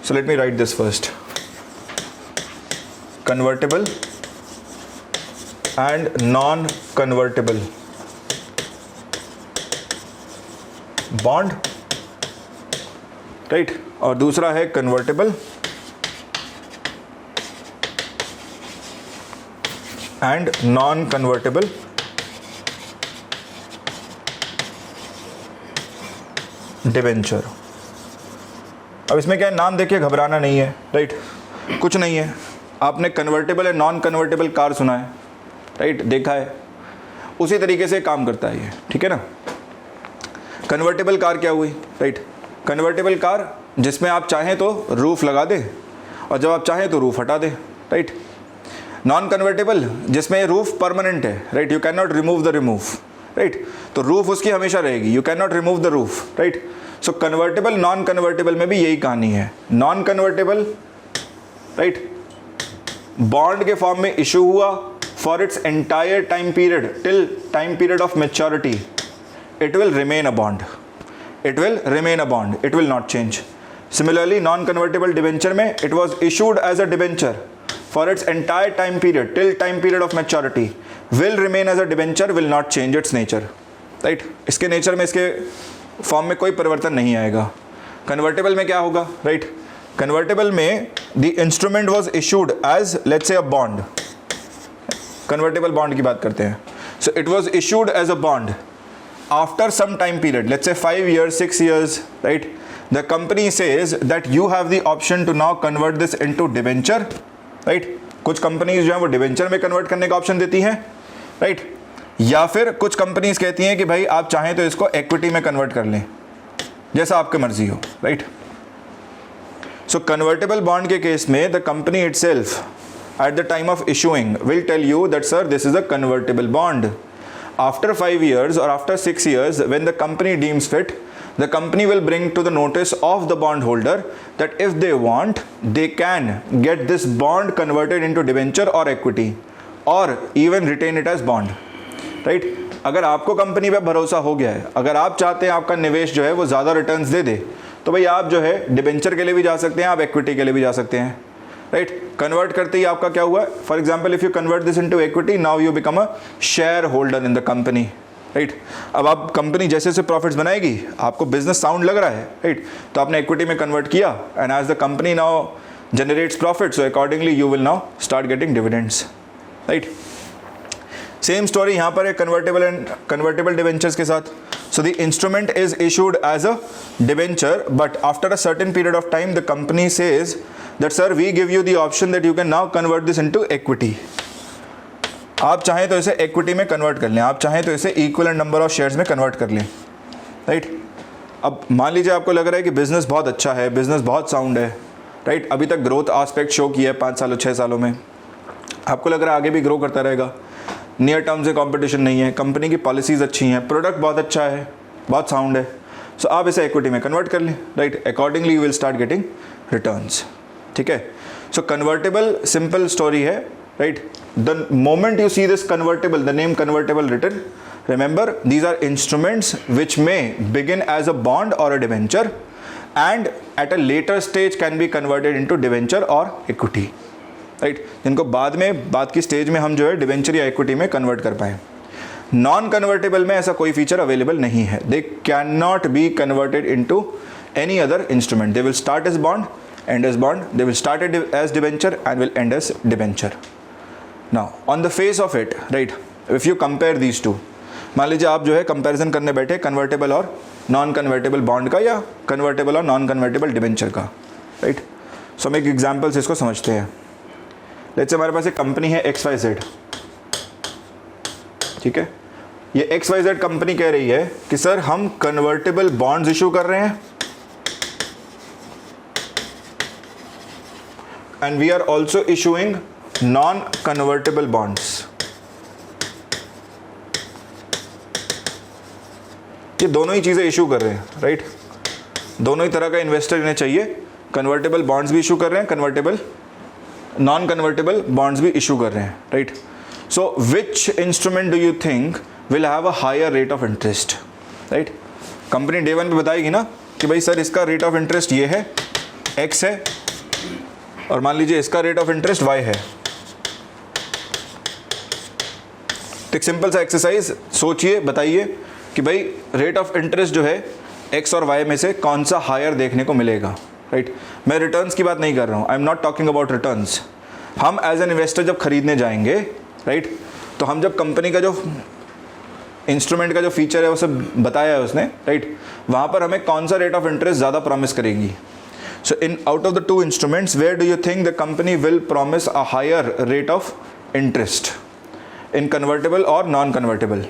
So let me write this first. Convertible and non-convertible bond, right. और दूसरा है convertible and non convertible debenture. अब इसमें क्या है, नाम देखिए, घबराना नहीं है, राइट, कुछ नहीं है। आपने कन्वर्टेबल या नॉन कन्वर्टेबल कार सुना है, राइट, देखा है, उसी तरीके से काम करता है ये, ठीक है ना। कन्वर्टेबल कार क्या हुई, राइट, कन्वर्टेबल कार जिसमें आप चाहें तो रूफ लगा दें और जब आप चाहें तो रूफ हटा दें, राइट। नॉन कन्वर्टेबल जिसमें रूफ परमानेंट है, right, you can not remove the remove, right, तो रूफ उसकी हमेशा रहेगी, you can not remove the roof, right. So convertible non convertible में भी यही कहानी है। नॉन कन्वर्टेबल, राइट, बॉन्ड के फॉर्म में इशू हुआ for its entire time period till time period of maturity, it will remain a bond, it will remain a bond, it will not change. Similarly, non-convertible debenture में it was issued as a debenture for its entire time period till time period of maturity, will remain as a debenture, will not change its nature, right? इसके nature में, इसके form में कोई परिवर्तन नहीं आएगा। Convertible में क्या होगा, राइट, कन्वर्टेबल में the instrument was issued as let's say a bond, convertible bond की बात करते हैं, so it was issued as a bond after some time period, let's say 5 years, 6 years, right, the company says that you have the option to now convert this into debenture, right, कुछ companies जो है वो debenture में convert करने का option देती हैं, right, या फिर कुछ कंपनीज कहती हैं कि भाई आप चाहें तो इसको इक्विटी में कन्वर्ट कर लें, जैसा आपकी मर्जी हो, राइट। सो कन्वर्टेबल बॉन्ड के केस में the company itself at the time of issuing will tell you that sir this is a convertible bond. After 5 years or after 6 years, when the company deems fit, the company will bring to the notice of the bondholder that if they want, they can get this bond converted into debenture or equity, or even retain it as bond, right? अगर आपको company पे भरोसा हो गया है, अगर आप चाहते हैं आपका निवेश जो है वो ज़्यादा रिटर्न्स दे दे, तो भाई आप जो है डिबेंचर के लिए भी जा सकते हैं, आप इक्विटी के लिए भी जा सकते हैं, राइट। कन्वर्ट करते ही आपका क्या हुआ, for example if you convert this into equity, now you become a share holder in the company, right. अब आप कंपनी जैसे जैसे प्रॉफिट्स बनाएगी, आपको बिजनेस साउंड लग रहा है, राइट, तो आपने इक्विटी में कन्वर्ट किया and as the company now generates profit, so accordingly you will now start getting dividends, right. Same story यहाँ पर है कन्वर्टेबल एंड कन्वर्टेबल डिवेंचर्स के साथ। So the instrument is issued as a debenture, but after a certain period of time the company says that sir we give you the option that you can now convert this into equity, आप चाहें तो इसे equity में convert कर लें, आप चाहें तो इसे इक्वलेंट नंबर ऑफ शेयर्स में कन्वर्ट कर लें, राइट। अब मान लीजिए आपको लग रहा है कि बिजनेस बहुत अच्छा है, बिजनेस बहुत साउंड है, राइट, अभी तक ग्रोथ आस्पेक्ट शो किया है 5 सालों 6 सालों में, आपको लग रहा है आगे भी ग्रो करता रहेगा, नियर टर्म से कॉम्पिटिशन नहीं है, कंपनी की पॉलिसीज़ अच्छी हैं, प्रोडक्ट बहुत अच्छा है, बहुत साउंड है, सो आप इसे इक्विटी में कन्वर्ट कर लें, right, accordingly you will start getting returns, ठीक है। सो कन्वर्टेबल सिंपल स्टोरी है, right. The moment you see this convertible, the name convertible written, remember these are instruments which may begin as a bond और a debenture and at a later stage can be converted into debenture और equity, right, जिनको बाद की stage में हम जो है debenture या इक्विटी में कन्वर्ट कर पाएँ। नॉन कन्वर्टेबल में ऐसा कोई फीचर अवेलेबल नहीं है, they can not be converted into any other instrument, they will start as bond, end as bond, they will start as debenture and will end as debenture. Now on the face of it, right, if you compare these two, मान लीजिए आप जो है comparison करने बैठे convertible और non convertible bond का या कन्वर्टेबल और नॉन कन्वर्टेबल डिबेंचर का, राइट। सो हम एक एग्जांपल से इसको समझते हैं। लेट्स से हमारे पास एक कंपनी है XYZ, ठीक है, ये XYZ कंपनी कह रही है कि सर हम कन्वर्टेबल बॉन्ड्स इशू कर रहे हैं and we are also issuing non-convertible bonds. ये दोनों ही चीज़ें इशू कर रहे हैं, राइट, दोनों ही तरह का इन्वेस्टर इन्हें चाहिए, कन्वर्टेबल बॉन्ड्स भी इशू कर रहे हैं, कन्वर्टेबल नॉन कन्वर्टेबल बॉन्ड्स भी इशू कर रहे हैं, right. So which instrument do you think will have a higher rate of interest, right. Company day 1 पे बताएगी ना कि भाई सर इसका रेट ऑफ इंटरेस्ट ये है, X है, और मान लीजिए इसका रेट ऑफ इंटरेस्ट Y है। तो एक सिंपल सा एक्सरसाइज सोचिए, बताइए कि भाई रेट ऑफ इंटरेस्ट जो है X और Y में से कौन सा हायर देखने को मिलेगा, राइट। मैं रिटर्न्स की बात नहीं कर रहा हूँ, I am not talking about returns. हम एज एन इन्वेस्टर जब खरीदने जाएंगे राइट। तो हम जब कंपनी का जो इंस्ट्रूमेंट का जो फीचर है वो सब बताया है उसने, राइट, वहाँ पर हमें कौन सा रेट ऑफ इंटरेस्ट ज़्यादा प्रॉमिस करेगी। So in out of the two instruments where do you think the company will promise a higher rate of interest in convertible और नॉन कन्वर्टेबल?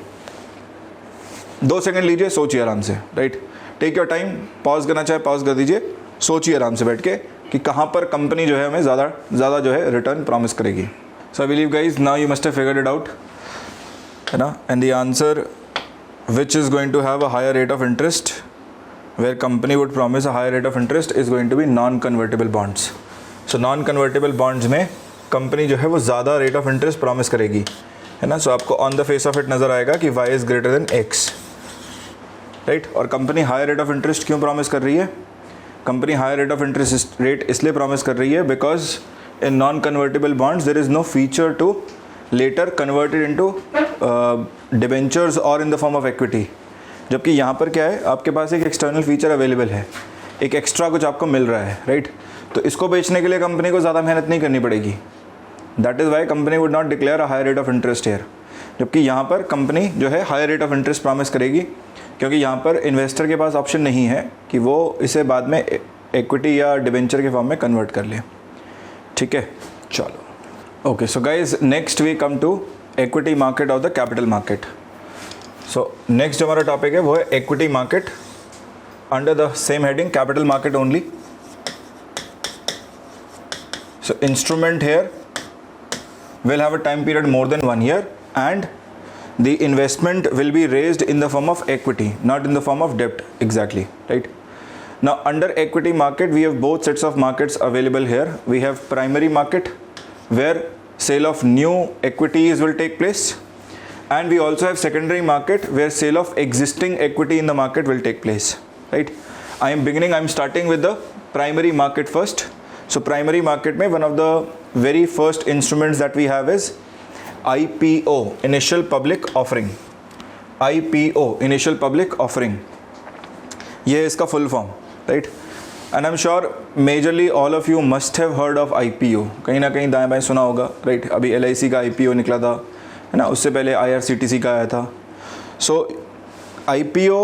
2 सेकंड लीजिए, सोचिए आराम से, right, take your time, pause करना चाहे pause कर दीजिए, सोचिए आराम से बैठ के कि कहाँ पर कंपनी जो है हमें ज़्यादा जो है रिटर्न प्रॉमिस करेगी। So I believe guys now you must have figured it out, है ना, and the answer which is going to have a higher rate of interest where company would promise a higher rate of interest is going to be non convertible bonds. So non convertible bonds में company जो है वो ज़्यादा rate of interest promise करेगी, है ना। So आपको on the face of it नज़र आएगा कि y is greater than x, right. और company higher rate of interest क्यों प्रॉमिस कर रही है? Company higher rate of interest rate इसलिए प्रॉमिस कर रही है because in non convertible bonds there is no feature to later converted into debentures और in the form of equity. जबकि यहाँ पर क्या है, आपके पास एक एक्सटर्नल फीचर अवेलेबल है, एक एक्स्ट्रा कुछ आपको मिल रहा है, राइट। तो इसको बेचने के लिए कंपनी को ज़्यादा मेहनत नहीं करनी पड़ेगी। That is why company would not declare a higher rate of interest here. जबकि यहाँ पर कंपनी जो है higher rate of interest promise करेगी क्योंकि यहाँ पर इन्वेस्टर के पास ऑप्शन नहीं है कि वो इसे बाद में इक्विटी या डिबेंचर के फॉर्म में कन्वर्ट कर ले, ठीक है। चलो okay, so guys next we come to equity market of the capital market. सो नेक्स्ट जो हमारा टॉपिक है वो है equity market under the same heading capital market only. So instrument here will have a time period more than 1 year and the investment will be raised in the form of equity, not in the form of debt, exactly, right. Now under equity market we have both sets of markets available here. We have primary market where sale of new equities will take place, and we also have secondary market where sale of existing equity in the market will take place, right. I'm starting with the primary market first. So primary market में one of the very first instruments that we have is IPO, initial public offering. IPO, initial public offering, ये है इसका full form, right? And I'm sure majorly all of you must have heard of IPO. कहीं ना कहीं दाएं बाएं सुना होगा, right? अभी LIC का IPO निकला था, है ना, उससे पहले IRCTC का आया था. So IPO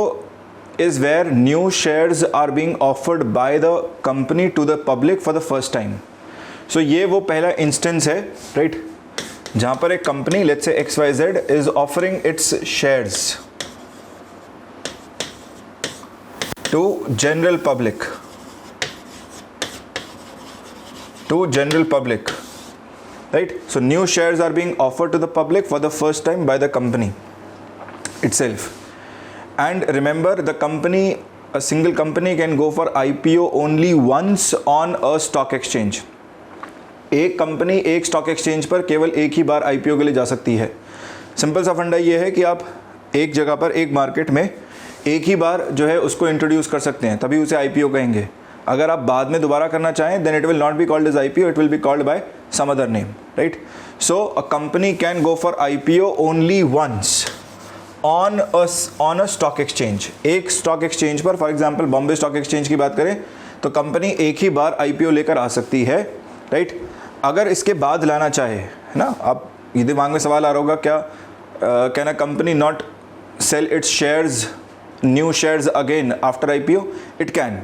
is where new shares are being offered by the company to the public for the first time. So ये वो पहला instance है, right, जहाँ पर एक company, let's say XYZ, is offering its shares to general public, right? So new shares are being offered to the public for the first time by the company itself. And remember, the company, a single company can go for IPO only once on a stock exchange. एक company एक stock exchange पर केवल एक ही बार IPO के लिए जा सकती है. सिंपल सा फंडा ये है कि आप एक जगह पर एक मार्केट में एक ही बार जो है उसको इंट्रोड्यूस कर सकते हैं, तभी उसे IPO कहेंगे. अगर आप बाद में दोबारा करना चाहें then it will not be called as IPO, it will be called by some other name, right? So a company can go for IPO only once on a stock exchange. एक stock exchange पर, for example Bombay stock exchange की बात करें तो company एक ही बार IPO लेकर आ सकती है, राइट. अगर इसके बाद लाना चाहे, है ना, आप ये दिमाग में सवाल आ रहा होगा, क्या can a company not sell its shares, new shares again after IPO? It can.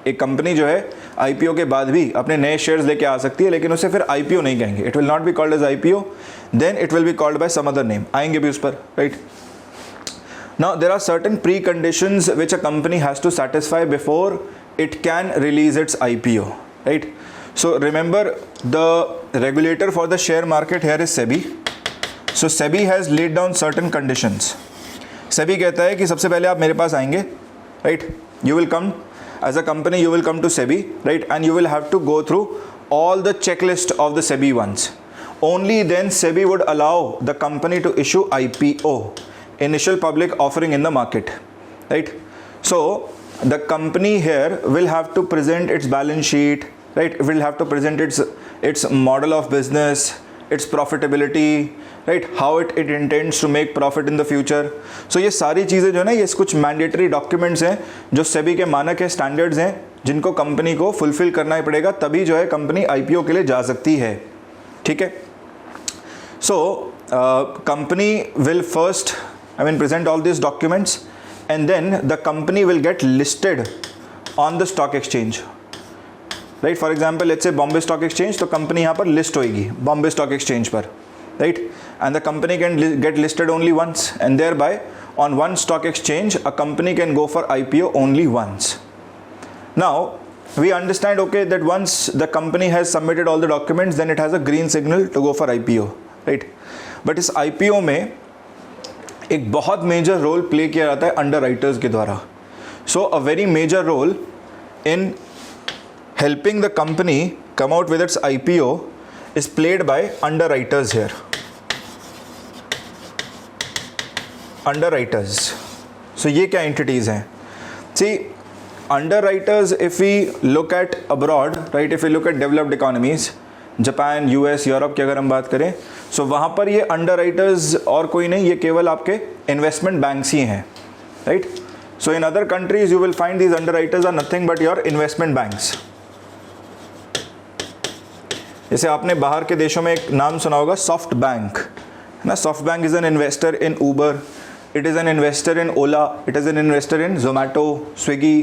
एक कंपनी जो है IPO के बाद भी अपने नए शेयर्स लेके आ सकती है, लेकिन उसे फिर IPO नहीं कहेंगे. It will not be called as IPO, then it will be called by some other name. आएंगे भी उस पर, right. Now there are certain preconditions which a company has to satisfy before it can release its IPO, right? So remember, the regulator for the share market here is SEBI. So SEBI has laid down certain conditions. SEBI कहता है कि सबसे पहले आप मेरे पास आएंगे, right? You will come as a company, you will come to SEBI, right? And you will have to go through all the checklist of the SEBI ones. Only then SEBI would allow the company to issue IPO, initial public offering in the market, right? So the company here will have to present its balance sheet, right? It will have to present its model of business, its profitability, right? How it intends to make profit in the future. So ये सारी चीज़ें जो है ना, ये कुछ mandatory documents हैं जो सेबी के मानक है, स्टैंडर्ड्स हैं, जिनको कंपनी को फुलफिल करना ही पड़ेगा, तभी जो है कंपनी IPO के लिए जा सकती है, ठीक है. So company will first, present all these documents, and then the company will get listed on the stock exchange, right? For example, let's say Bombay Stock Exchange, तो company यहाँ पर list होएगी Bombay Stock Exchange पर, right? And the company can get listed only once, and thereby on one stock exchange a company can go for IPO only once. Now we understand, okay, that once the company has submitted all the documents, then it has a green signal to go for IPO, right? But इस IPO में एक बहुत major role play किया जाता है underwriters के द्वारा. So a very major role in helping the company come out with its IPO is played by underwriters here. Underwriters. So ये क्या entities हैं? See, underwriters, if we look at abroad, right, if we look at developed economies, Japan, US, Europe की अगर हम बात करें, सो वहाँ पर ये अंडरराइटर्स और कोई नहीं, ये केवल आपके इन्वेस्टमेंट बैंक्स ही हैं, right? So in other countries you will find these underwriters are nothing but your investment banks. जैसे आपने बाहर के देशों में एक नाम सुना होगा, सॉफ्ट बैंक, है ना? SoftBank is an investor in Uber, it is an investor in Ola, it is an investor in Zomato, Swiggy,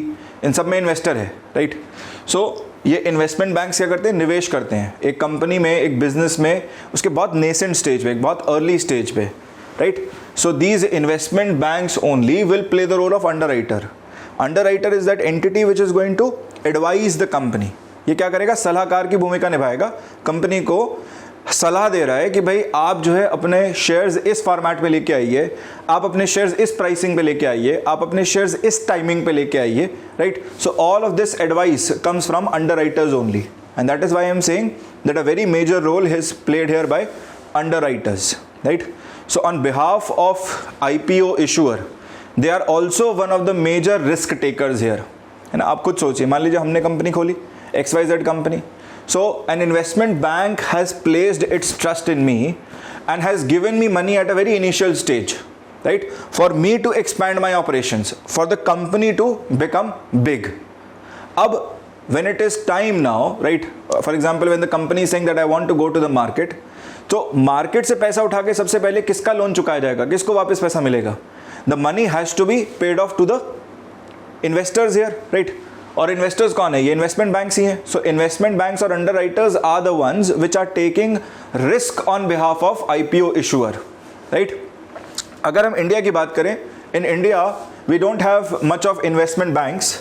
इन सब में इन्वेस्टर है, राइट? सो ये इन्वेस्टमेंट बैंक्स क्या करते हैं? निवेश करते हैं एक कंपनी में, एक बिजनेस में, उसके बहुत नेसेंट स्टेज पे, एक बहुत अर्ली स्टेज पे, right? So these investment banks only will play the role of underwriter. Underwriter is that entity which is going to advise the company. ये क्या करेगा? सलाहकार की भूमिका निभाएगा, कंपनी को सलाह दे रहा है कि भाई आप जो है अपने शेयर्स इस फॉर्मेट में लेके आइए, आप अपने शेयर्स इस प्राइसिंग पे लेके आइए, आप अपने शेयर्स इस टाइमिंग पे लेके आइए, right? So all of this advice comes from underwriters only, and that is why I am saying that a very major role is played here by underwriters, right? So on behalf of IPO issuer, they are also one of the major risk takers here, है ना? आप खुद सोचिए, मान लीजिए हमने company खोली XYZ company. So an investment bank has placed its trust in me and has given me money at a very initial stage, right? For me to expand my operations, for the company to become big. Ab, when it is time now, right? For example, when the company is saying that I want to go to the market, तो market से पैसा उठा के सबसे पहले किसका loan चुकाया जाएगा? किसको वापस पैसा मिलेगा? The money has to be paid off to the investors here, right? और इन्वेस्टर्स कौन है? ये इन्वेस्टमेंट बैंक्स ही हैं. सो इन्वेस्टमेंट बैंक्स और underwriters are the ones which are taking risk on behalf of IPO issuer, right? अगर हम India की बात करें, in India we don't have much of investment banks,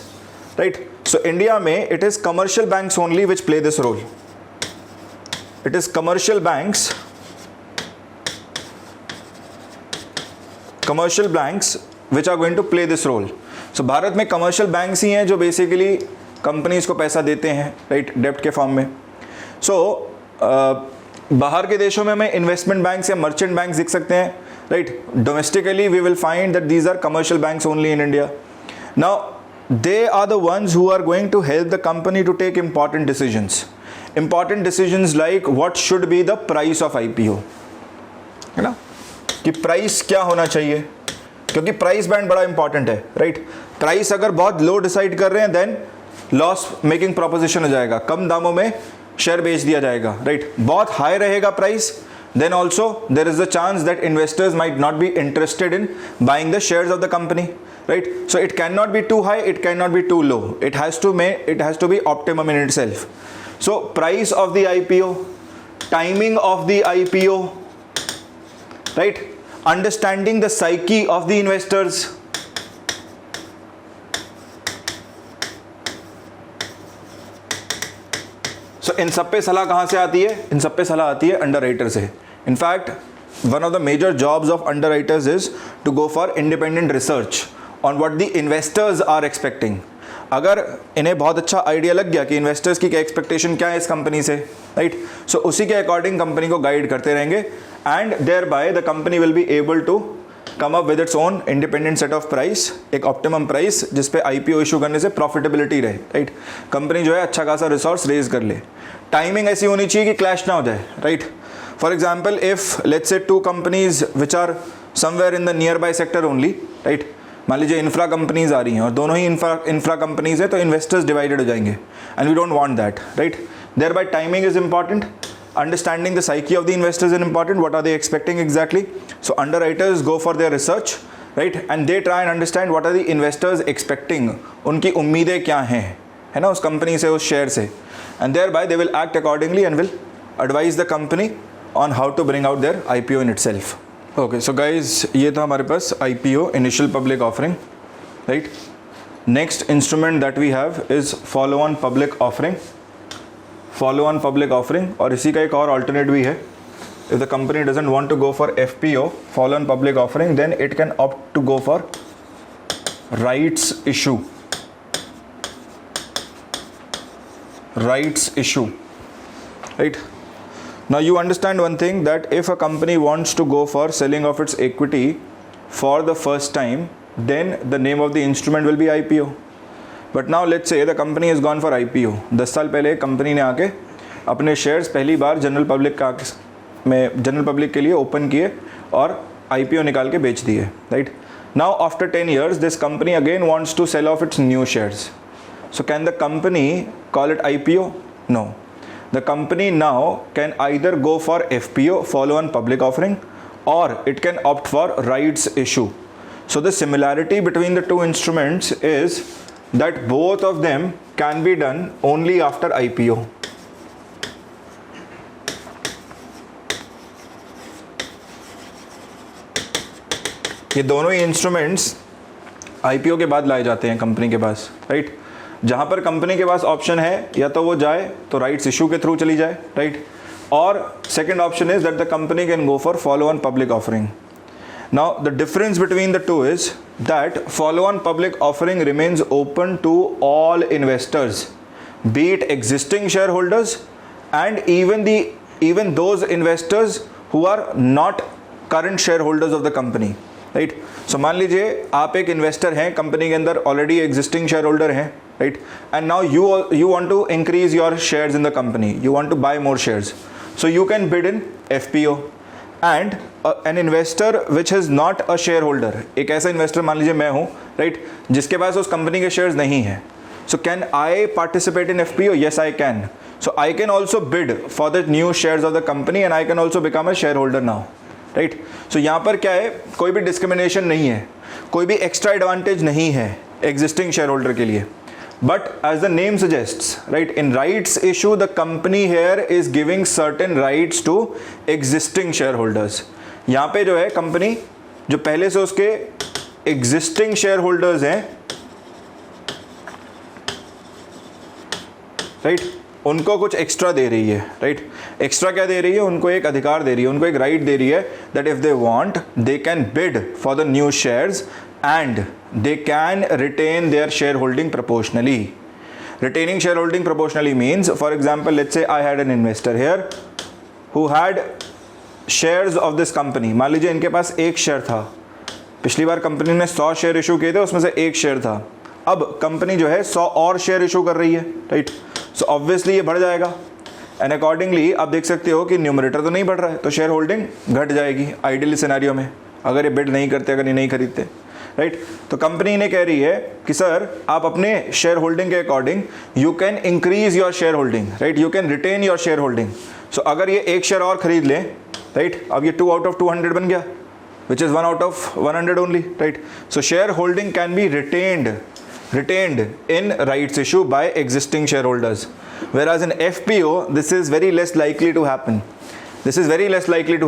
right? So India में it is commercial banks only which play this role. It is commercial banks which are going to play this role. सो भारत में commercial banks ही हैं जो basically companies को पैसा देते हैं, right, डेप्ट के फॉर्म में. सो बाहर के देशों में हमें इन्वेस्टमेंट बैंक्स या मर्चेंट बैंक्स दिख सकते हैं, right? Domestically we will find that these are commercial banks only in India. Now they are the ones who are going to help the company to take important decisions like what should be the price of IPO, है ना? कि price क्या होना चाहिए, क्योंकि price band बड़ा important है, right? Price अगर बहुत लो डिसाइड कर रहे हैं देन लॉस मेकिंग प्रोपोजिशन हो जाएगा, कम दामों में शेयर बेच दिया जाएगा, राइट? बहुत हाई रहेगा price, then also there is a chance that investors might not be interested in buying the shares of the company, right? So it cannot be too high, it cannot be too low, it has to be optimum in itself. So price of the IPO, timing of the IPO, right? Understanding the psyche of the investors, so इन सब पे सलाह कहाँ से आती है? इन सब पे सलाह आती है अंडरराइटर से. In fact one of the major jobs of underwriters is to go for independent research on what the investors are expecting. अगर इन्हें बहुत अच्छा आइडिया लग गया कि इन्वेस्टर्स की क्या एक्सपेक्टेशन क्या है इस कंपनी से, राइट? सो उसी के अकॉर्डिंग कंपनी को गाइड करते रहेंगे, and thereby the company will be able to come up with its own independent set of price, एक optimum price जिस पे IPO इशू करने से प्रॉफिटेबिलिटी रहे, राइट? कंपनी जो है अच्छा खासा रिसोर्स रेज कर ले. टाइमिंग ऐसी होनी चाहिए कि क्लैश ना हो जाए, right? For example if let's say two companies which are somewhere in the nearby sector only, right? मान लीजिए इंफ्रा कंपनीज आ रही हैं और दोनों ही इंफ्रा कंपनीज है, तो इन्वेस्टर्स डिवाइडेड हो जाएंगे, and we don't want that, right? Thereby timing is important, Understanding the psyche of the investors is important. What are they expecting exactly? So underwriters go for their research, right, and they try and understand what are the investors expecting. उनकी उम्मीदें क्या हैं, है ना, उस company से, उस share से, and thereby they will act accordingly and will advise the company on how to bring out their IPO in itself. Okay, so guys, ये था हमारे पास IPO, initial public offering, right? Next instrument that we have is follow-on public offering. Follow-on public offering, और इसी का एक और alternate भी है. If the company doesn't want to go for FPO, follow-on public offering, then it can opt to go for rights issue. Rights issue, right? Now you understand one thing, that if a company wants to go for selling of its equity for the first time, then the name of the instrument will be IPO. But now let's say the company is gone for IPO. 10 साल पहले company ने आके अपने shares पहली बार general public के लिए open किए और IPO निकाल के बेच दिए, right. Now after 10 years this company again wants to sell off its new shares. So can the company call it IPO? No. The company now can either go for FPO, follow on public offering, or it can opt for rights issue. So the similarity between the two instruments is that both of them can be done only after IPO. ये दोनों ही instruments IPO के बाद लाए जाते हैं company के पास, right. जहाँ पर कंपनी के पास ऑप्शन है या तो वो जाए तो राइट्स इशू के थ्रू चली जाए, राइट, और second option is that the company can go for follow on public offering. Now the difference between the two is that follow-on public offering remains open to all investors, be it existing shareholders and even those investors who are not current shareholders of the company, right? So मान लीजिए आप एक investor हैं, company के अंदर already existing shareholder हैं, right? And now you want to increase your shares in the company, you want to buy more shares, so you can bid in FPO. And an investor which is not a shareholder, एक ऐसा investor मान लीजिए मैं हूँ, right, जिसके पास उस company के shares नहीं हैं. So can I participate in FPO? Yes I can. So I can also bid for the new shares of the company and I can also become a share holder now, right. So यहाँ पर क्या है, कोई भी discrimination नहीं है, कोई भी एक्स्ट्रा एडवांटेज नहीं है एग्जिस्टिंग शेयर होल्डर के लिए. But as the name suggests, right, in rights issue the company here is giving certain rights to existing shareholders. यहाँ पे जो है कंपनी जो पहले से उसके existing shareholders हैं, right, उनको कुछ एक्स्ट्रा दे रही है, राइट. एक्स्ट्रा क्या दे रही है? उनको एक अधिकार दे रही है, उनको एक राइट दे रही है that if they want they can bid for the new shares and they can retain their shareholding proportionally. Retaining shareholding proportionally means, for example, let's say I had an investor here who had shares of this company. मान लीजिए इनके पास एक share था, पिछली बार company ने 100 share issue किए थे, उसमें से एक शेयर था. अब कंपनी जो है 100 और शेयर इशू कर रही है, राइट. सो ऑब्वियसली ये बढ़ जाएगा एंड अकॉर्डिंगली आप देख सकते हो कि न्यूमरेटर तो नहीं बढ़ रहा है, तो शेयर होल्डिंग घट जाएगी आइडियल सिनेरियो में, अगर ये बिड नहीं करते, अगर ये नहीं खरीदते, राइट. तो कंपनी ने कह रही है कि सर आप अपने शेयर होल्डिंग के according you can increase your share holding, right, you can retain your share holding. So अगर ये एक शेयर और खरीद लें, राइट, अब ये 2 out of 200 बन गया, which is 1 out of 100 only, right. So share holding can be retained in rights issue by existing shareholders, whereas in FPO this is very less likely to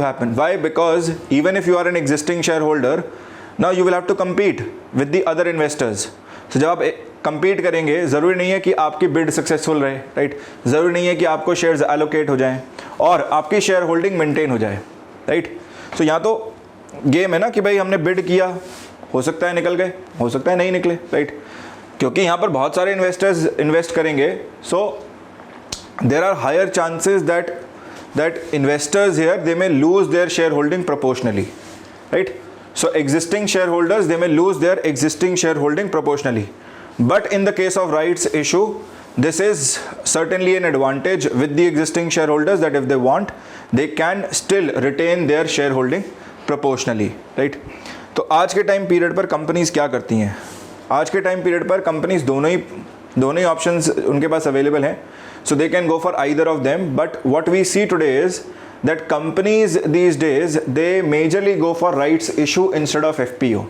happen. Why? Because even if you are an existing shareholder, now you will have to compete with the other investors. So जब आप compete करेंगे, ज़रूरी नहीं है कि आपकी bid successful रहे, right? ज़रूरी नहीं है कि आपको shares allocate हो जाएं और आपकी शेयर होल्डिंग मेंटेन हो जाए, राइट. सो यहाँ तो गेम है ना कि भाई हमने बिड किया, हो सकता है निकल गए, हो सकता है नहीं निकले, राइट, क्योंकि यहाँ पर बहुत सारे इन्वेस्टर्स इन्वेस्ट करेंगे. So there are higher chances that investors here they may lose their share holding proportionally, right. So existing shareholders, they may lose their existing shareholding proportionally. But in the case of rights issue, this is certainly an advantage with the existing shareholders that if they want, they can still retain their shareholding proportionally, right? तो आज के time period पर companies क्या करती हैं? आज के time period पर कंपनीज दोनों ही दोनों ही ऑप्शंस उनके पास अवेलेबल हैं, so they can go for either of them. But what we see today is that companies these days they majorly go for rights issue instead of FPO,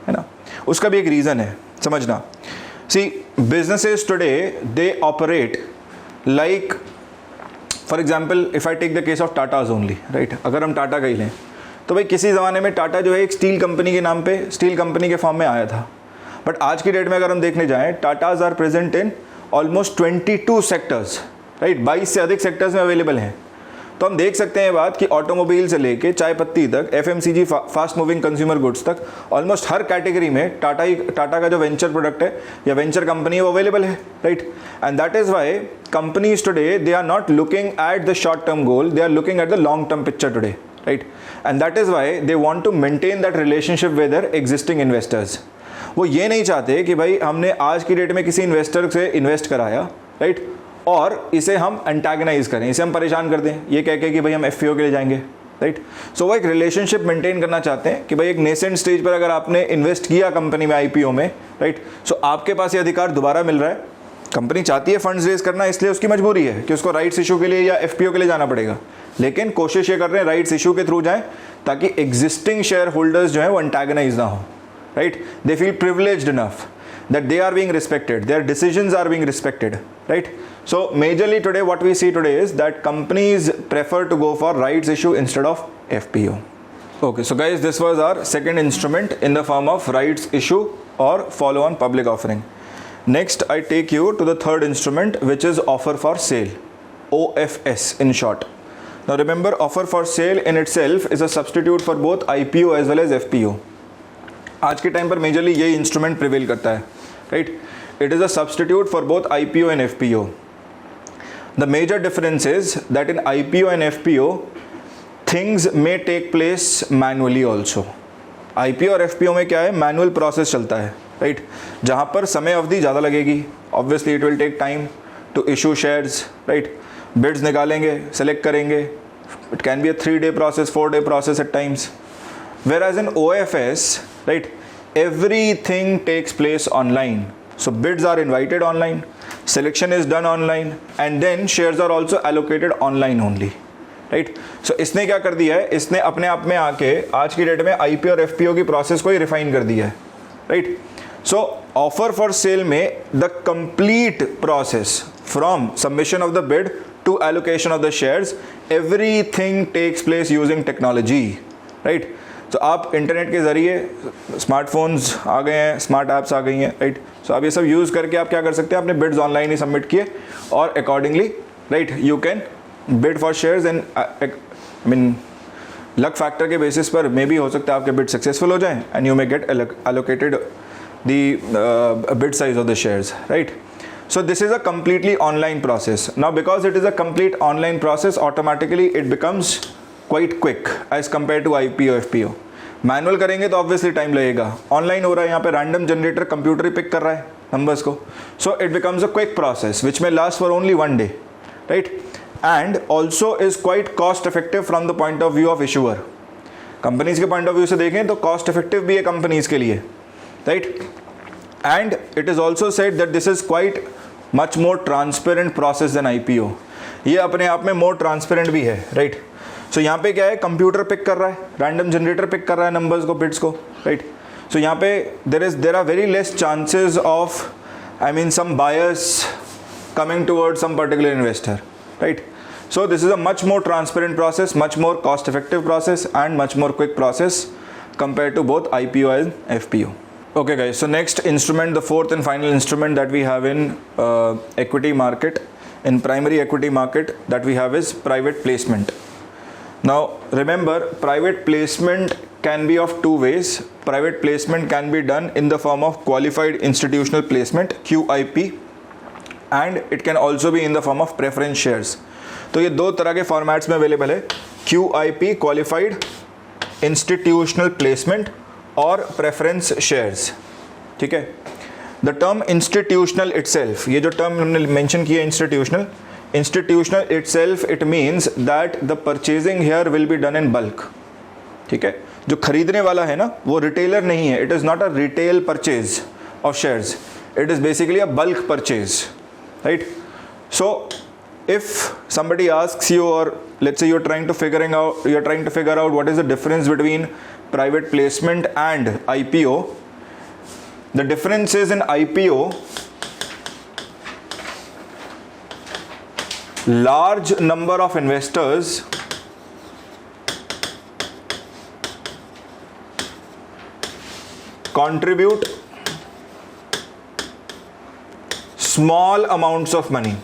है ना. उसका भी एक रीज़न है, समझना. See businesses today they operate like, for example if I take the case of Tatas only, right. अगर हम टाटा का ही लें तो भाई किसी ज़माने में टाटा जो है एक स्टील कंपनी के नाम पे, स्टील कंपनी के फॉर्म में आया था. बट आज की डेट में अगर हम देखने जाएं, Tatas are present in almost 22 sectors, right. 22 से अधिक सेक्टर्स में अवेलेबल हैं. तो हम देख सकते हैं बात कि ऑटोमोबाइल से लेके चाय पत्ती तक, FMCG fast moving consumer goods तक, ऑलमोस्ट हर कैटेगरी में टाटा का जो वेंचर प्रोडक्ट है या वेंचर कंपनी है वो अवेलेबल है, right. And that is why companies today they are not looking at the short term goal, they are looking at the long term picture today, right. And that is why they want to maintain that relationship with their existing investors. वो ये नहीं चाहते कि भाई हमने आज की date में किसी इन्वेस्टर से इन्वेस्ट कराया, राइट, और इसे हम एंटागनाइज करें, इसे हम परेशान कर दें ये कह के कि भाई हम FPO के लिए जाएंगे, राइट. सो वो एक रिलेशनशिप मेंटेन करना चाहते हैं कि भाई एक नेसेंट स्टेज पर अगर आपने इन्वेस्ट किया कंपनी में IPO में, राइट, सो आपके पास ये अधिकार दोबारा मिल रहा है. कंपनी चाहती है फंड्स रेज करना, इसलिए उसकी मजबूरी है कि उसको राइट्स इशू के लिए या FPO के लिए जाना पड़ेगा. लेकिन कोशिश ये कर रहे हैं राइट्स इशू के थ्रू जाएं ताकि एग्जिस्टिंग शेयर होल्डर्स जो है वो एंटागनाइज ना हो, right. They feel privileged enough that they are being respected, their decisions are being respected, right. So majorly today what we see today is that companies prefer to go for rights issue instead of FPO. Okay, so guys, this was our second instrument in the form of rights issue or follow on public offering. Next I take you to the third instrument, which is offer for sale, OFS in short. Now remember, offer for sale in itself is a substitute for both IPO as well as FPO. आज के time पर majorly यही instrument prevail करता है, right. It is a substitute for both IPO and FPO. The major difference is that in IPO and FPO things may take place manually also. IPO और FPO में क्या है, manual process चलता है, right. जहाँ पर समय अवधि ज़्यादा लगेगी, obviously it will take time to issue shares, right. Bids निकालेंगे, सेलेक्ट करेंगे, it can be a 3 day process, 4 day process at times. Whereas in OFS, right, everything takes place online. So bids are invited online, selection is done online, and then shares are also allocated online only, right. So इसने क्या कर दिया है, इसने अपने आप में आके आज की डेट में IPO और FPO की प्रोसेस को ही रिफाइन कर दिया है, right. So offer for sale में the complete process from submission of the bid to allocation of the shares, everything takes place using technology, right. तो आप इंटरनेट के ज़रिए, स्मार्टफोन्स आ गए हैं, स्मार्ट ऐप्स आ गई हैं, राइट. सो आप ये सब यूज़ करके आप क्या कर सकते हैं, अपने बिड्स ऑनलाइन ही सबमिट किए और accordingly, right, you can bid for shares. And I mean luck factor के बेसिस पर मे भी हो सकता है आपके बिड सक्सेसफुल हो जाएं and you may gate allocated the bid size of the shares, right. So this is a completely online process. Now because it is a complete online process, automatically it becomes quite quick as compared to IPO FPO. Manual करेंगे तो obviously time लगेगा, online हो रहा है, यहाँ पे random generator computer ही pick कर रहा है नंबर्स को. So it becomes a quick process which may last for only 1 day, right. And also is quite cost effective from the point of view of issuer. Companies के point of view से देखें तो cost effective भी है companies के लिए, right. And it is also said that this is quite much more transparent process than IPO. ये अपने आप में मोर ट्रांसपेरेंट भी है, राइट. सो यहाँ पे क्या है, कंप्यूटर पिक कर रहा है, रैंडम जनरेटर पिक कर रहा है नंबर्स को, बिट्स को, राइट. सो यहाँ पे there are very less chances of, I mean, some buyers coming toward some particular investor, right. So this is a much more transparent process, much more cost effective process and much more quick process compared to both IPO and FPO. Okay guys, so next instrument, the fourth and final instrument that we have in equity market, in primary equity market, that we have is private placement. Now remember, private placement can be of two ways. Private placement can be done in the form of qualified institutional placement, QIP, and it can also be in the form of preference shares. तो ये दो तरह के formats में available है, QIP, qualified institutional placement, और preference shares, ठीक है. द टर्म इंस्टीट्यूशनल इटसेल्फ, ये जो टर्म हमने मेंशन किया institutional itself, it means that the purchasing here will be done in bulk, ठीक है. जो खरीदने वाला है ना, वो रिटेलर नहीं है, it is not a retail purchase of shares, it is basically a bulk purchase, right? So if somebody asks you, or let's say you're trying to figure out what is the difference between private placement and IPO, the difference is in IPO, large number of investors contribute small amounts of money.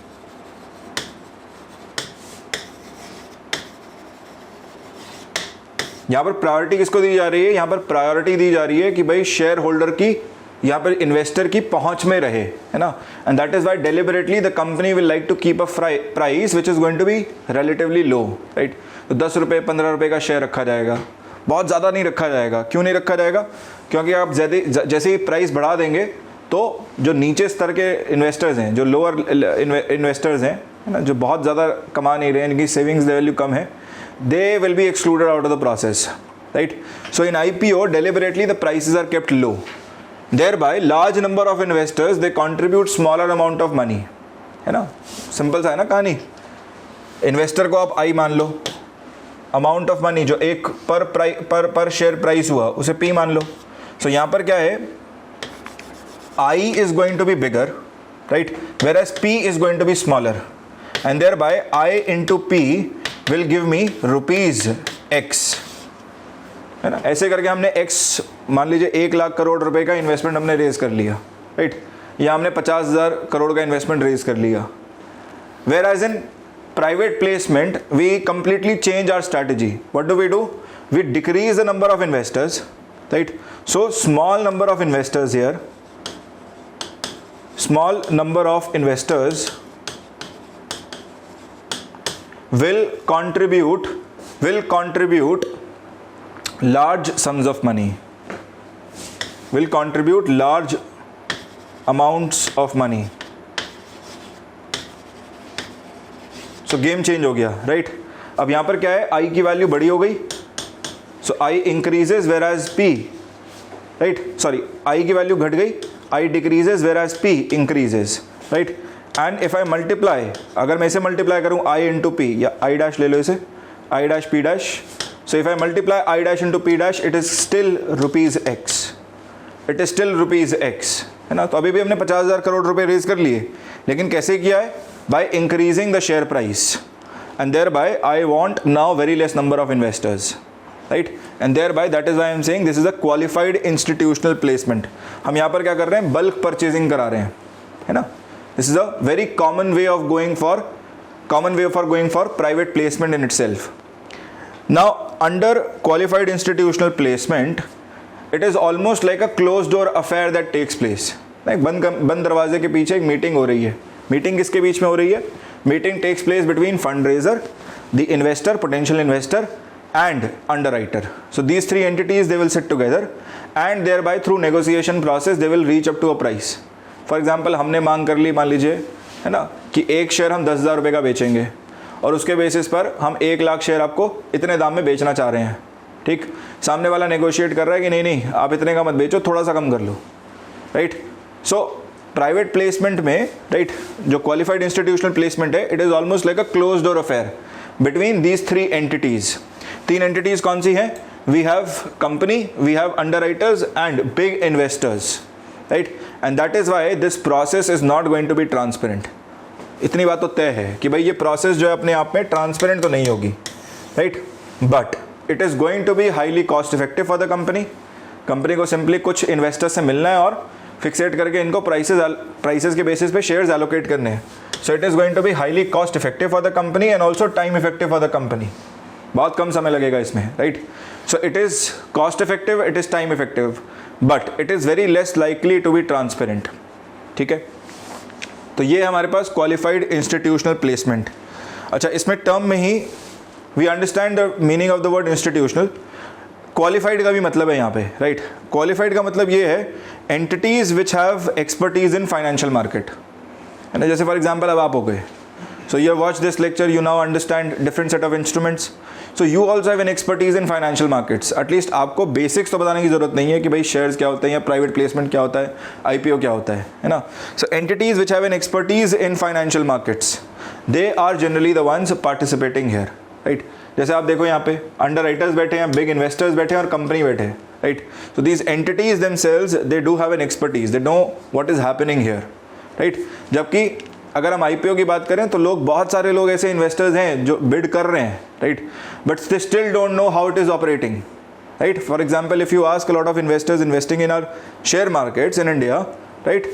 यहां पर priority किसको दी जा रही है? यहां पर priority दी जा रही है कि भाई शेयर होल्डर की, यहां पर इन्वेस्टर की पहुंच में रहे, है ना. And that is why deliberately the company will like to keep a price which is going to be relatively low, right. तो 10 रुपये 15 रुपये का शेयर रखा जाएगा, बहुत ज़्यादा नहीं रखा जाएगा. क्यों नहीं रखा जाएगा? क्योंकि आप जैसे ही प्राइस बढ़ा देंगे तो जो नीचे स्तर के इन्वेस्टर्स हैं, जो लोअर इन्वेस्टर्स हैं, है ना, जो बहुत ज़्यादा कमा नहीं रहे हैं, इनकी सेविंग्स वैल्यू कम है, they will be excluded out of the process, right? So in IPO, deliberately the prices are kept low, thereby large number of investors they contribute smaller amount of money, है ना. Simple सा है ना कहानी. Investor को आप I मान लो, amount of money जो एक पर शेयर प्राइस हुआ उसे P मान लो. सो यहाँ पर क्या है, I is going to be bigger, right, whereas P is going to be smaller, and thereby I into P will give me rupees X, है ना. ऐसे करके हमने X, मान लीजिए 1 लाख करोड़ रुपए का इन्वेस्टमेंट हमने रेज कर लिया, राइट, या हमने 50,000 करोड़ का इन्वेस्टमेंट रेज कर लिया. Whereas in private placement we completely change our strategy. What do we do? We decrease the number of investors, right. So small number of investors here, small number of investors will contribute large sums of money, will contribute large amounts of money. So game change हो गया, right? अब यहाँ पर क्या है, I की value बड़ी हो गई, so I increases whereas P, right, sorry, I की वैल्यू घट गई, I decreases whereas P increases, right? And if I multiply, अगर मैं इसे multiply करूँ I into P, या I dash ले लो इसे, I dash P dash. So if I multiply I dash into P dash, it is still rupees X. It is still rupees X, है ना. तो अभी भी हमने 50,000 करोड़ रुपए रेज कर लिए, लेकिन कैसे किया है? By increasing the share price, and thereby I want now very less number of investors, right? And thereby that is why I am saying this is a qualified institutional placement. हम यहाँ पर क्या कर रहे हैं? बल्क परचेजिंग करा रहे हैं, है ना. This is a very common way for going for private placement in itself. Now under qualified institutional placement, it is almost like a closed door affair that takes place. Like बंद दरवाजे के पीछे एक मीटिंग हो रही है. Meeting किसके बीच में हो रही है? Meeting takes place between fundraiser, the investor, potential investor, and underwriter. So these three entities, they will sit together and thereby through negotiation process they will reach up to a price. For example, हमने मांग कर ली, मान लीजिए, है ना, कि एक share हम 10,000 रुपये का बेचेंगे और उसके बेसिस पर हम 1 लाख शेयर आपको इतने दाम में बेचना चाह रहे हैं, ठीक. सामने वाला नेगोशिएट कर रहा है कि नहीं आप इतने का मत बेचो, थोड़ा सा कम कर लो, राइट. सो प्राइवेट प्लेसमेंट में, राइट, जो क्वालिफाइड इंस्टीट्यूशनल प्लेसमेंट है, it is almost like a close door affair between these 3 entities. 3 entities कौन सी हैं? We have company, we have underwriters and big investors, right. And that is why this process is not going to be transparent. इतनी बात तो तय है कि भाई ये प्रोसेस जो है अपने आप में ट्रांसपेरेंट तो नहीं होगी, right, but it is going to be highly cost effective for the company. Company को सिंपली कुछ इन्वेस्टर्स से मिलना है और फिक्सेट करके इनको प्राइसेस के बेसिस पे शेयर्स एलोकेट करने हैं. So it is going to be highly cost effective for the company and also time effective for the company. बहुत कम समय लगेगा इसमें, right. So it is cost effective, it is time effective, but it is very less likely to be transparent, ठीक है. तो ये हमारे पास क्वालिफाइड इंस्टीट्यूशनल प्लेसमेंट. अच्छा, इसमें टर्म में ही we understand the meaning of the word institutional. Qualified का भी मतलब है यहाँ पे, राइट. क्वालिफाइड का मतलब ये है entities which have expertise in financial market, है ना. जैसे फॉर एग्जाम्पल अब आप हो गए, so you have watched this lecture, you now understand different set of instruments. So you also have an expertise in financial markets. At least आपको basics तो बताने की जरूरत नहीं है कि भाई शेयर्स क्या होता है या प्राइवेट प्लेसमेंट क्या होता है, IPO क्या होता है ना. So entities which have an expertise in financial markets, they are generally the ones participating here, right. जैसे आप देखो यहाँ पे अंडर राइटर्स बैठे हैं, बिग इन्वेस्टर्स बैठे हैं और कंपनी बैठे हैं, right. So these entities themselves they do have an expertise, they know what is happening here, right. जबकि अगर हम IPO की बात करें तो लोग, बहुत सारे लोग ऐसे इन्वेस्टर्स हैं जो बिड कर रहे हैं, right, but they still don't know how it is operating, right. For example, if you ask a lot of investors investing in our share markets in India, right,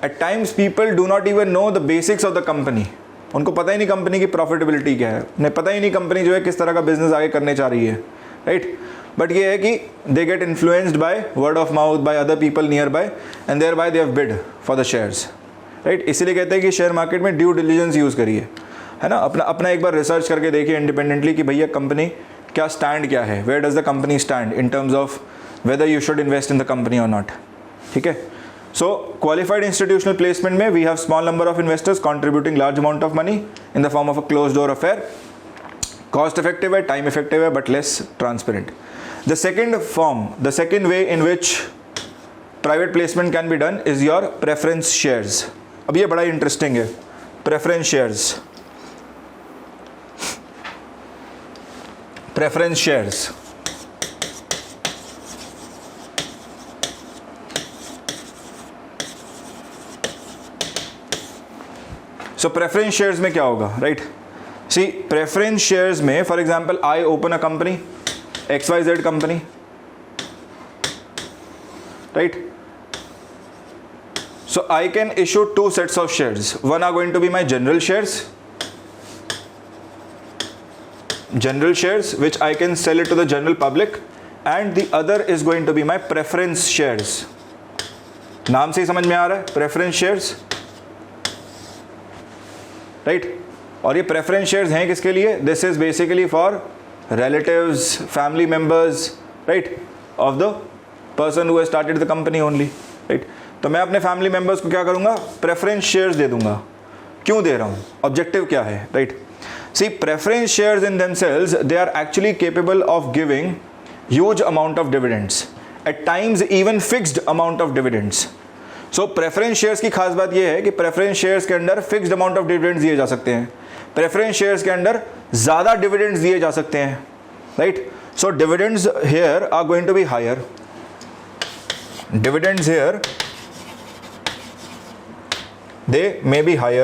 at times people do not even know the basics of the company. उनको पता ही नहीं company की profitability क्या है, उन्हें पता ही नहीं company जो है किस तरह का बिजनेस आगे करने चाह रही है, राइट. बट ये है कि they get influenced by word of mouth, by other people nearby, and thereby they have bid for the shares, right. इसीलिए कहते हैं कि शेयर मार्केट में ड्यू डिलिजेंस यूज़ करिए, है ना. अपना एक बार रिसर्च करके देखिए इंडिपेंडेंटली कि भैया कंपनी क्या स्टैंड क्या है, where does the company stand in terms of whether you should invest in the company और नॉट, ठीक है. सो क्वालिफाइड इंस्टीट्यूशनल प्लेसमेंट में we have small number of investors contributing large amount of money in the form of a close door affair. Cost effective है, time effective है, but less transparent. The second way in which private placement can be done is your preference shares. अब ये बड़ा interesting है, preference shares. Preference shares so preference shares में क्या होगा, right. See preference shares में, for example, I open a company XYZ company, right. So I can issue two sets of shares. One are going to be my general shares which I can sell it to the general public, and the other is going to be my preference shares. नाम से ही समझ में आ रहा है, preference shares, right? और ये preference shares हैं किसके लिए? This is basically for relatives, family members, right, of the person who has started the company only, right? तो मैं अपने फैमिली मेंबर्स को क्या करूंगा, प्रेफरेंस शेयर्स दे दूंगा. क्यों दे रहा हूं, ऑब्जेक्टिव क्या है, right. See preference shares in themselves they are actually capable of giving huge amount of dividends, at times even fixed amount of dividends. So preference shares की खास बात यह है कि प्रेफरेंस शेयर्स के अंदर फिक्स्ड अमाउंट ऑफ डिविडेंड्स दिए जा सकते हैं. प्रेफरेंस शेयर्स के अंदर ज़्यादा डिविडेंड्स दिए जा सकते हैं, right. So dividends here are going to be higher. Dividends here they may be higher,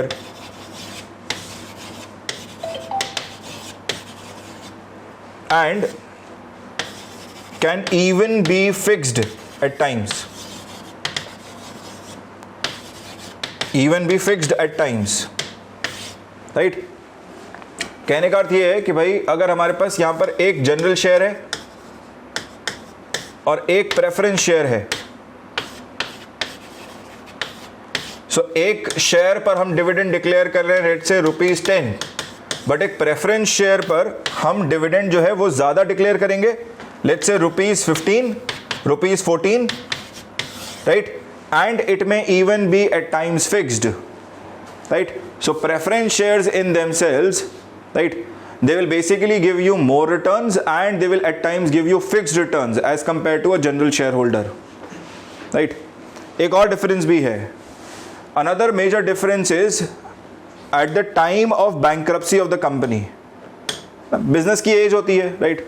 and can even be fixed at times. Right? कहने का अर्थ ये है कि भाई अगर हमारे पास यहां पर एक जनरल शेयर है और एक प्रेफरेंस शेयर है, एक शेयर पर हम डिविडेंड डिक्लेयर कर रहे हैं रेट से ₹10, बट एक प्रेफरेंस शेयर पर हम डिविडेंड जो है वो ज़्यादा डिक्लेयर करेंगे, let's say ₹15, ₹14, right. And it may even be at times fixed, right. So preference shares in themselves, right, they will basically give you more returns and they will at times give you fixed returns as compared to a general shareholder, right. एक और difference भी है. Another major difference is at the time of bankruptcy of the company. Business की age होती है, right?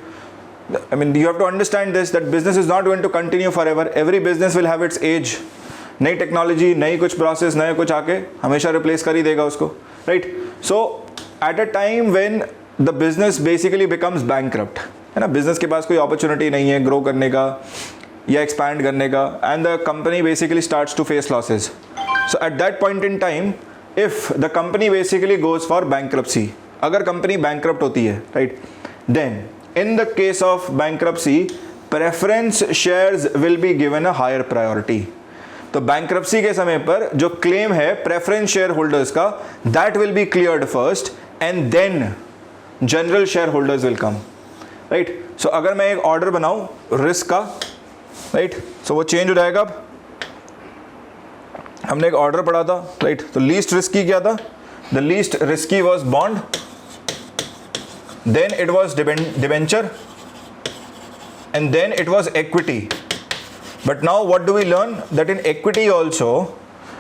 I mean, you have to understand this, that business is not going to continue forever. Every business will have its age. नई technology, नई कुछ process, नए कुछ आके हमेशा रिप्लेस कर ही देगा उसको, right? So at a time when the business basically becomes bankrupt, है ना, बिजनेस के पास कोई अपॉर्चुनिटी नहीं है ग्रो करने का या एक्सपैंड करने का, and the company basically starts to face losses. So at that point in time, if the company basically goes for bankruptcy, अगर कंपनी bankrupt होती है, right, then in the case of bankruptcy, preference shares will be given a higher priority. तो bankruptcy के समय पर जो claim है preference shareholders का, that will be cleared first and then general shareholders will come, right. So अगर मैं एक order बनाऊँ risk का, right, so वो change हो जाएगा. अब हमने एक ऑर्डर पढ़ा था, राइट. तो लीस्ट रिस्की क्या था, the least risky was bond, then it was debenture, and then it was equity. But now what do we learn? That in equity also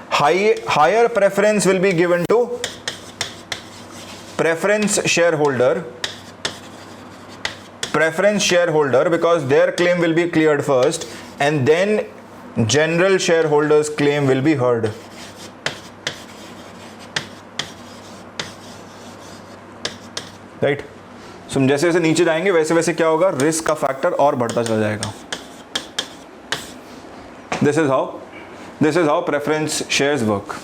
higher preference will be given to preference shareholder because their claim will be cleared first, and then general shareholders claim will be heard. Right? So जैसे जैसे नीचे जाएंगे वैसे वैसे क्या होगा, risk का factor और बढ़ता चला जाएगा. This is how preference shares work.